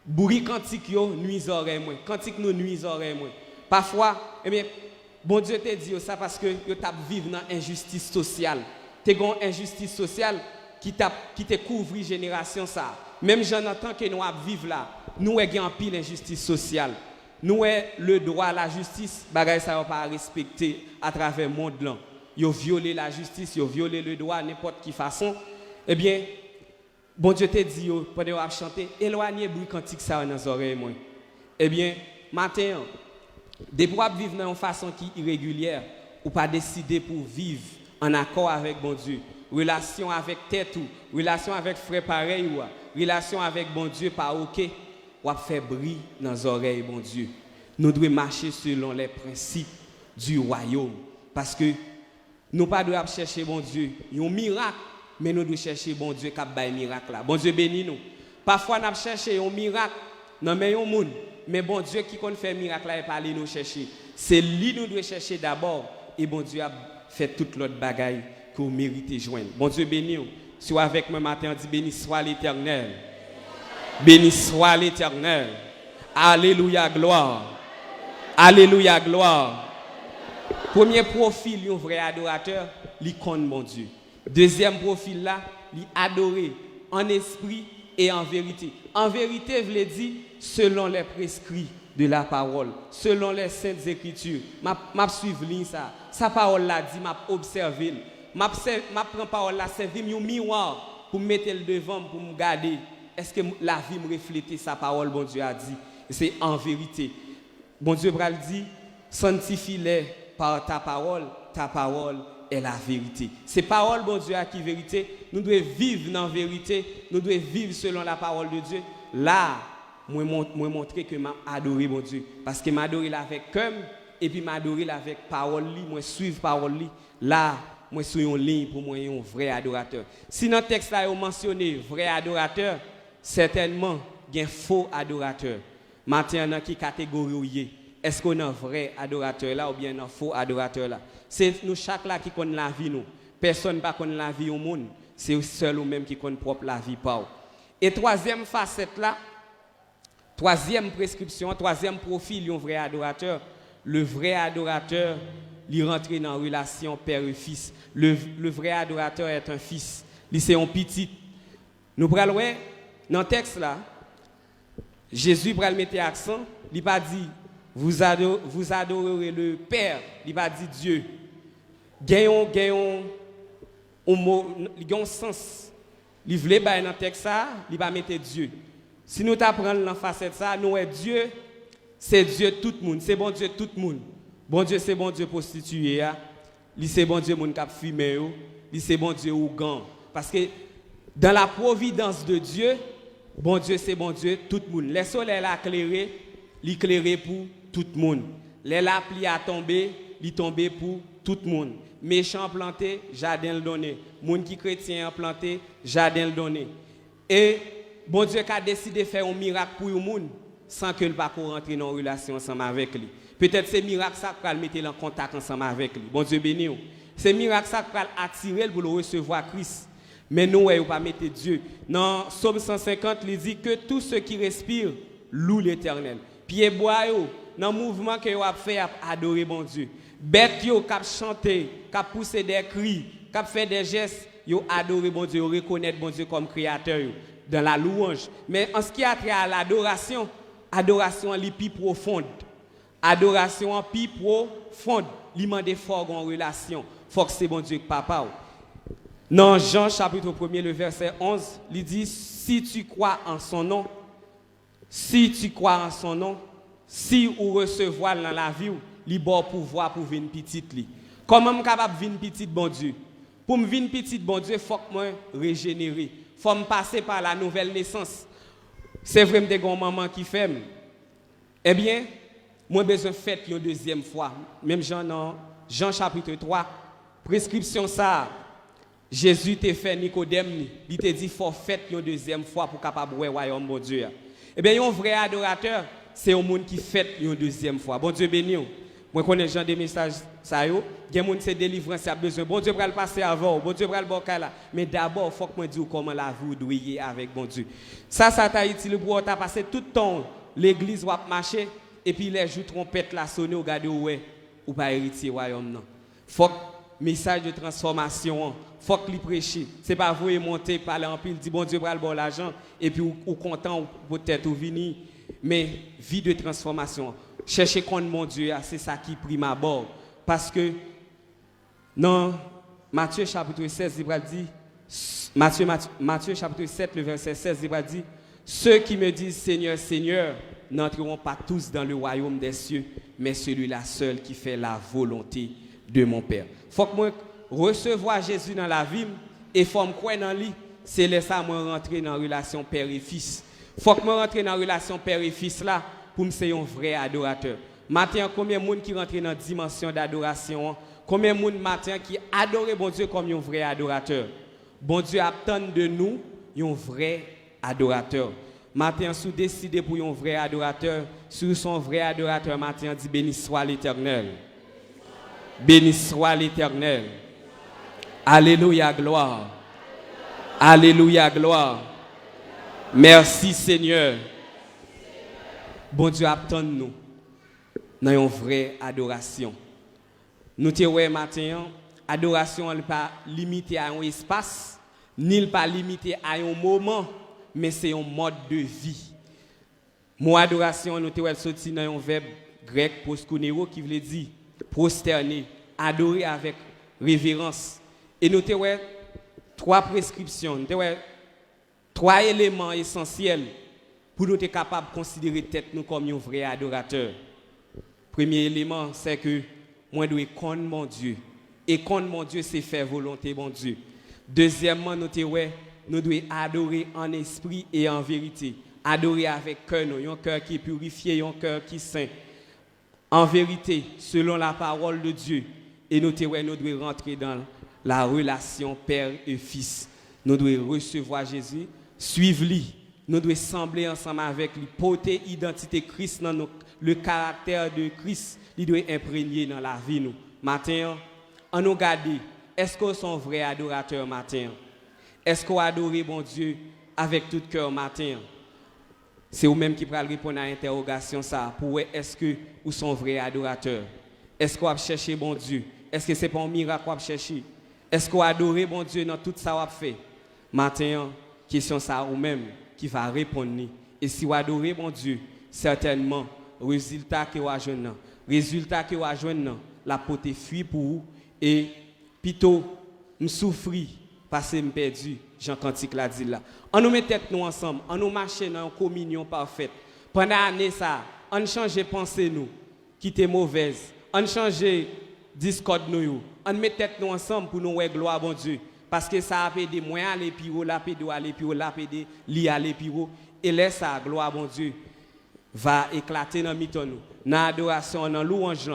Bourri cantique yo nuis oreille moi, cantique nous nuis oreille moi. Parfois, eh bien bon Dieu te dit ça parce que yo t'a vivre dans injustice sociale. T'es gon injustice sociale qui te couvre génération ça. Même j'en entends que nous vivons là, nous avons un pile injustice sociale. Nous avons le droit à la justice, bagay ça va pas respecter à travers le monde là. Ils ont violé la justice, ils ont violé le droit n'importe quelle façon. Eh bien, bon Dieu te dit pendant qu'on chanter, éloignez bruit cantique ça dans les oreilles moi. Eh bien, matin, des pour vivre dans une façon qui est irrégulière ou pas décider pour vivre en accord avec bon Dieu. Relation avec tête ou relation avec frère pareil ou relation avec bon Dieu pas OK ou faire bruit dans les oreilles bon Dieu. Nous devons marcher selon les principes du royaume parce que nous pas devons chercher bon Dieu un miracle mais nous devons chercher bon Dieu qui a bail miracle là. Bon Dieu bénis nous. Parfois, nous cherchons un miracle dans le monde. Mais bon Dieu qui compte faire miracle là et pas aller nous chercher. C'est lui nous devons chercher d'abord. Et bon Dieu a fait toute l'autre bagaille que vous méritez joindre. Bon Dieu béni. Si vous avec moi matin, on dit béni soit l'Éternel. Béni soit l'Éternel. Alléluia, gloire. Alléluia, gloire. Premier profil, un vrai adorateur, il connaît mon Dieu. Deuxième profil là, il adoré en esprit et en vérité. En vérité, je l'ai dit, selon les prescrits de la parole, selon les saintes écritures. Je suivre ça. Sa parole là dit, je observe. Je prends parole là, servir un miroir pour me mettre le devant, pour me garder. Est-ce que la vie me reflète sa parole, bon Dieu a dit? C'est en vérité. Bon Dieu a dit, sanctifie-les par ta parole est la vérité. C'est parole, bon Dieu, qui est vérité. Nous devons vivre dans la vérité. Nous devons vivre selon la parole de Dieu. Là, moi montrer que m'a adoré, bon Dieu. Parce que m'adorer avec cœur et puis m'adorer avec parole, moi suivre parole. Là, moi suis en ligne pour moi un vrai adorateur. Si dans le texte là, on mentionné vrai adorateur, certainement, il y a un faux adorateur. Maintenant, dans quelle catégorie est-ce qu'on a un vrai adorateur là ou bien un faux adorateur là? C'est nous chaque là qui connaît la vie nous. Personne ne connaît la vie au monde. C'est seul ou même qui connaît propre la vie pas. Et troisième facette là, troisième prescription, troisième profil un vrai adorateur. Le vrai adorateur, il rentre dans une relation père et fils. Le vrai adorateur est un fils. C'est un petit. Nous prenons dans le texte là, Jésus pral mettre accent, il pas dit vous adorerez le Père, il pas dit Dieu. Gagnons un mot, il a un sens. Il voulait dans le texte ça, il va mettre Dieu. Si nous t'apprenons dans facette ça, nous est Dieu, c'est Dieu tout le monde, c'est bon Dieu tout le monde. Bon Dieu c'est bon Dieu prostitué, c'est bon Dieu moun k'ap fumé, c'est bon Dieu ou gang. Parce que dans la providence de Dieu, bon Dieu c'est bon Dieu tout le monde. Les soleils a éclairé, l'éclairé pour tout le monde. Les la pluie a tombé, il tombé pour tout le monde. Méchant planté, jardin le donné. Moun qui chrétien planté, jardin le donné. Et bon Dieu a décidé de faire un miracle pour le monde sans que le pas rentrer dans une relation ensemble avec lui. Peut-être c'est miracle ça pour le mettre en contact ensemble avec lui. Bon Dieu béni. C'est miracle ça pour attirer pour le recevoir Christ. Mais nous on pas mettre Dieu. Dans Psaume 150, il dit que tous ceux qui respirent louent l'Éternel. Pied bois dans le mouvement que vous avez fait adorer bon Dieu. Bête yo qui chanter, qui pousser des cris, qui fait des gestes, yo adorer bon Dieu, reconnaître bon Dieu comme créateur dans la louange. Mais en ce qui a trait à l'adoration, adoration est plus profonde. Adoration est plus profonde. Il demande fort en relation. Faut que c'est bon Dieu que papa. Dans Jean chapitre 1er le verset 11, il dit si tu crois en son nom, si ou recevoir dans la vie, il bon pouvoir pour venir petite li. Comment je capable venir petite bon Dieu? Pour me venir petite bon Dieu, faut que moi régénérer. Faut me passer par la nouvelle naissance. C'est vraiment des grands mamans qui fait. Eh bien, moi besoin faire une deuxième fois. Même Jean chapitre 3, prescription ça. Jésus t'a fait Nicodème, il t'a dit faut faire une deuxième fois pour capable voir royaume bon Dieu. Eh bien, un vrai adorateur, c'est un monde qui fait une deuxième fois. Bon Dieu béni. Moi connais gens des messages ça yo, gen monde c'est délivrance a besoin. Bon Dieu va le passer avant, bon Dieu va le boka là. Mais d'abord, faut que moi dise comment la vie doit y avec bon Dieu. Ça t'a utile pour t'a passé tout le temps l'église va marcher et puis les joues trompette la sonner au garder ouais ou pas héritier royaume non. Faut message de transformation, faut que lui prêcher. C'est pas vous monter parler en pile dit bon Dieu va le bon l'argent et puis ou content peut-être ou venir mais vie de transformation. Chercher contre mon Dieu, c'est ça qui prime à bord. Parce que dans Matthieu chapitre 16, il dit, Matthieu chapitre 7, le verset 16, il dit, ceux qui me disent Seigneur, Seigneur, n'entreront pas tous dans le royaume des cieux, mais celui-là seul qui fait la volonté de mon Père. Il faut que moi recevoir Jésus dans la vie et faut me croire dans lui, c'est laisser moi rentrer dans la relation père et fils. Il faut que moi rentrer dans la relation père et fils là. Pour me c'est un vrai adorateur. Maintenant, combien de monde qui rentre dans la dimension d'adoration? Combien de monde maintenant qui adore bon Dieu comme un vrai adorateur? Bon Dieu attend de nous un vrai adorateur. Matin, si vous décidez pour un vrai adorateur, si son vrai adorateur, matin, dit béni soit l'Éternel. Béni soit l'Éternel. Alléluia, gloire. Alléluia, gloire. Merci Seigneur. Bon Dieu, attend-nous dans une vraie adoration. Nous te voyons matin, adoration n'est pas limitée à un espace, ni pas limitée à un moment, mais c'est un mode de vie. Mon adoration, nous te voyons sorti dans un verbe grec proskuneo qui veut dire prosterner, adorer avec révérence. Et nous te voyons 3 prescriptions, nous te voyons 3 éléments essentiels pour nous être capables de considérer tête nous comme un vrai adorateur. Premier élément, c'est que moi je dois connaître mon Dieu. Et connaître mon Dieu, c'est faire volonté mon Dieu. Deuxièmement, nous devons adorer en esprit et en vérité. Adorer avec cœur, un cœur qui est purifié, un cœur qui est saint. En vérité, selon la parole de Dieu. Et nous devons rentrer dans la relation Père et Fils. Nous devons recevoir Jésus, suivre lui. Nous devons sembler ensemble avec lui, porter l'identité Christ dans le caractère de Christ, il doit imprégner dans la vie nous. Matin, on nous garde, est-ce qu'on est un vrai adorateur matin? Est-ce qu'on adore bon Dieu avec tout cœur matin? C'est vous-même qui pourrez répondre à l'interrogation ça. Pour est-ce que vous sont vrai adorateur? Est-ce qu'on va chercher bon Dieu? Est-ce que c'est pas un miracle qu'on va chercher? Est-ce qu'on adore bon Dieu dans tout ça qu'on fait? Matin, question ça vous-même qui va répondre. Et si vous adorez bon Dieu, certainement, résultat que vous avez joindre, la pote fuit pour vous et plutôt me souffrir parce que me perdu, Jean Cantique l'a dit là. On nous met tête nous ensemble, on nous marcher dans une communion parfaite. Pendant l'année ça, on change pensée nous qui était mauvaise, on change discorde nous, on met tête nous ensemble pour nous voir gloire bon Dieu. Parce que ça a aidé moi à aller plus haut, la pédo aller plus haut, la pédé li aller plus haut. Et laisse ça, gloire bon Dieu, va éclater dans mi-temps nous. Dans l'adoration, dans louange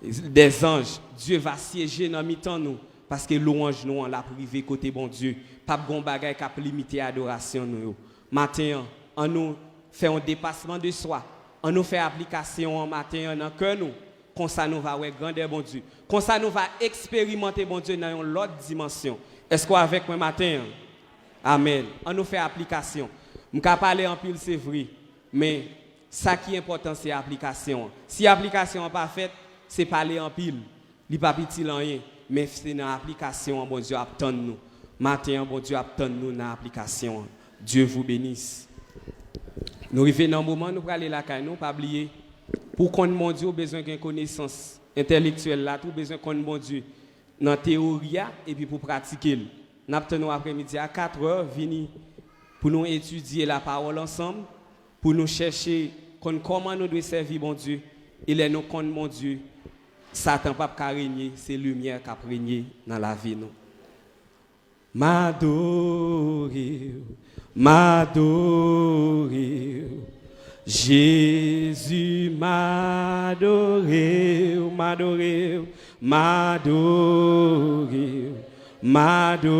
des anges, Dieu va siéger dans mi-temps nous. Parce que louange nous, on l'a privé côté bon Dieu. Pas de bon bagay qui a limité l'adoration nous. Matin, on nous fait un dépassement de soi. On nous fait application en matin dans cœur nous. Comme ça nous va voir grandeur bon Dieu. Comme ça nous va expérimenter bon Dieu dans une autre dimension. Est-ce qu'on avec moi matin? Amen. On nous fait application. Je ne peux pas parler en pile, c'est vrai. Mais ça qui est important, c'est l'application. Si l'application n'est pas faite, c'est parler en pile. Il n'est pas petit rien. Mais c'est dans l'application, bon Dieu attend nous. Matin, bon Dieu attend nous dans l'application. Dieu vous bénisse. Nous arrivons dans un moment, nous allons aller là, nous pas oublier. Pour connaître mon Dieu, besoin d'une connaissance intellectuelle là, tout besoin de connaître mon Dieu. Dans la théorie et puis pour pratiquer. Nous avons après-midi à 4h, venir pour nous étudier la parole ensemble, pour nous chercher comment nous devons servir mon Dieu. Et là, nous connaissons mon Dieu. Satan pas régner, c'est lumière qui a régné dans la vie. M'adorer, m'adorer. Jésus m'adorer, m'adorer, m'adorer, m'adorer.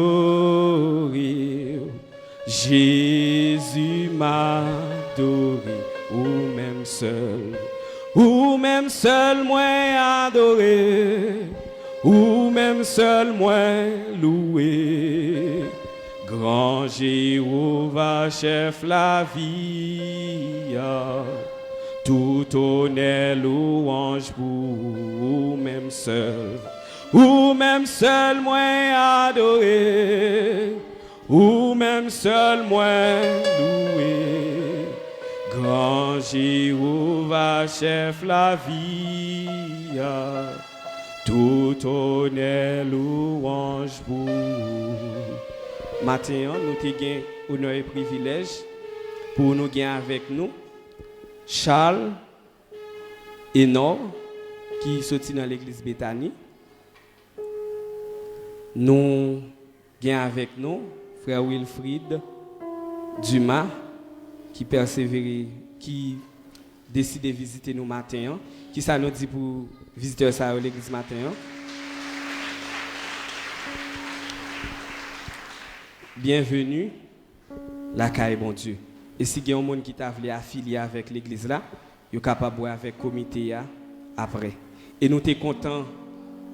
Jésus m'adorer, ou même seul moi adorer, ou même seul moi louer. Grand Jéhovah, chef la vie, tout honneur, louange pour ou même seul moi adorer, ou même seul moi louer. Grand Jéhovah, chef la vie, tout honneur, louange pour. Matin, nous avons honneur et privilège pour nous gagner avec nous Charles et Nord qui sorti dans l'église Bethany. Nous gagnons avec nous frère Wilfried Dumas qui persévère, qui décide de visiter nous matin. Qui ça nous dit pour visiter ça à l'église matin? Bienvenue. la caille, bon Dieu. Et si il y a un monde qui t'a voulu affilier avec l'église là, il est capable de boire avec le comité après. Et nous sommes contents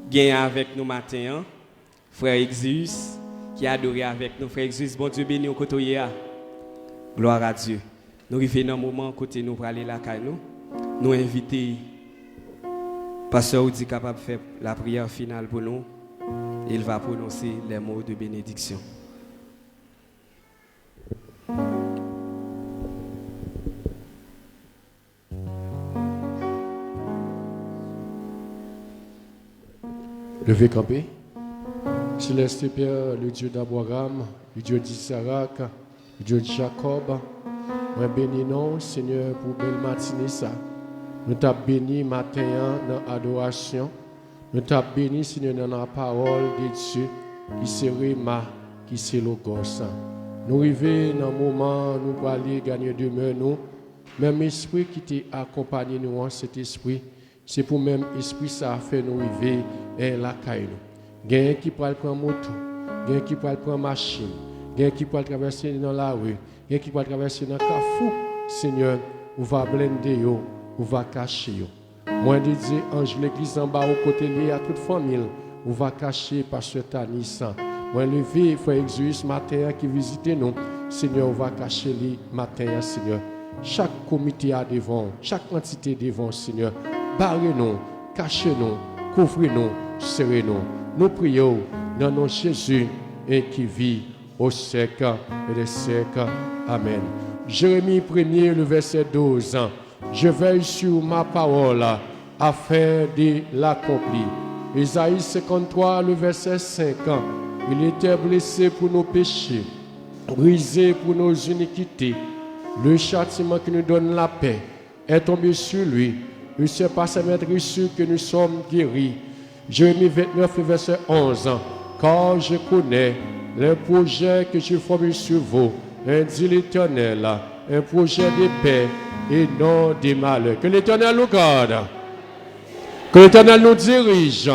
de gagner avec nous matin, frère Exus, qui a adoré avec nous. Frère Exus, bon Dieu béni au côté. Gloire à Dieu. Nous arrivons dans un moment côté nous pour aller la caille nous. Nous inviter pasteur Audi capable de faire la prière finale pour nous. Il va prononcer les mots de bénédiction. Levez camper. Céleste Père, le Dieu d'Abraham, le Dieu d'Isaac, le Dieu de Jacob. Moi bénis nous, Seigneur, pour belle matinée ça. Nous t'avons béni matin dans l'adoration. Nous t'avons béni, Seigneur, dans la parole de Dieu, qui serait ma, qui c'est Logos. Nous arrivons dans le moment où nous allons aller gagner demeure nous. Même esprit qui t'a accompagné nous en cet esprit, c'est pour même esprit ça fait nous arriver et la caille nous. Quelqu'un qui peut prendre moto, quelqu'un qui peut prendre machine, quelqu'un qui peut traverser dans la rue, quelqu'un qui peut traverser dans le carrefour. Seigneur, on va blender yo, on va cacher yo. Moi de dire ange l'église en bas au côté lié à toute famille, on va cacher pasteur Tanis. Moi levé frère Exus matin qui visite nous, Seigneur, on va cacher les matin Seigneur. Chaque comité a devant, chaque entité devant Seigneur. Barrez-nous, cachez-nous, couvrez-nous, serrez-nous. Nous prions dans le nom de Jésus et qui vit au siècle et des siècles. Amen. Jérémie 1er, le verset 12. Je veille sur ma parole afin de l'accomplir. Isaïe 53, le verset 5. Il était blessé pour nos péchés, brisé pour nos iniquités. Le châtiment qui nous donne la paix est tombé sur lui. Il s'est passé mettre sûr que nous sommes guéris. Jérémie 29, verset 11. Car je connais les projets que je forme sur vous, dit l'Éternel, un projet de paix et non de malheur. Que l'Éternel nous garde, que l'Éternel nous dirige,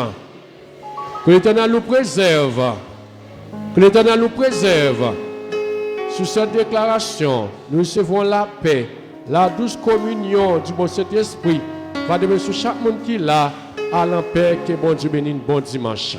que l'Éternel nous préserve, que l'Éternel nous préserve. Sur cette déclaration, nous recevons la paix, la douce communion du bon Saint-Esprit. Va demeurer sur chaque monde qui est là, à la paix, que bon Dieu bénisse, bon dimanche.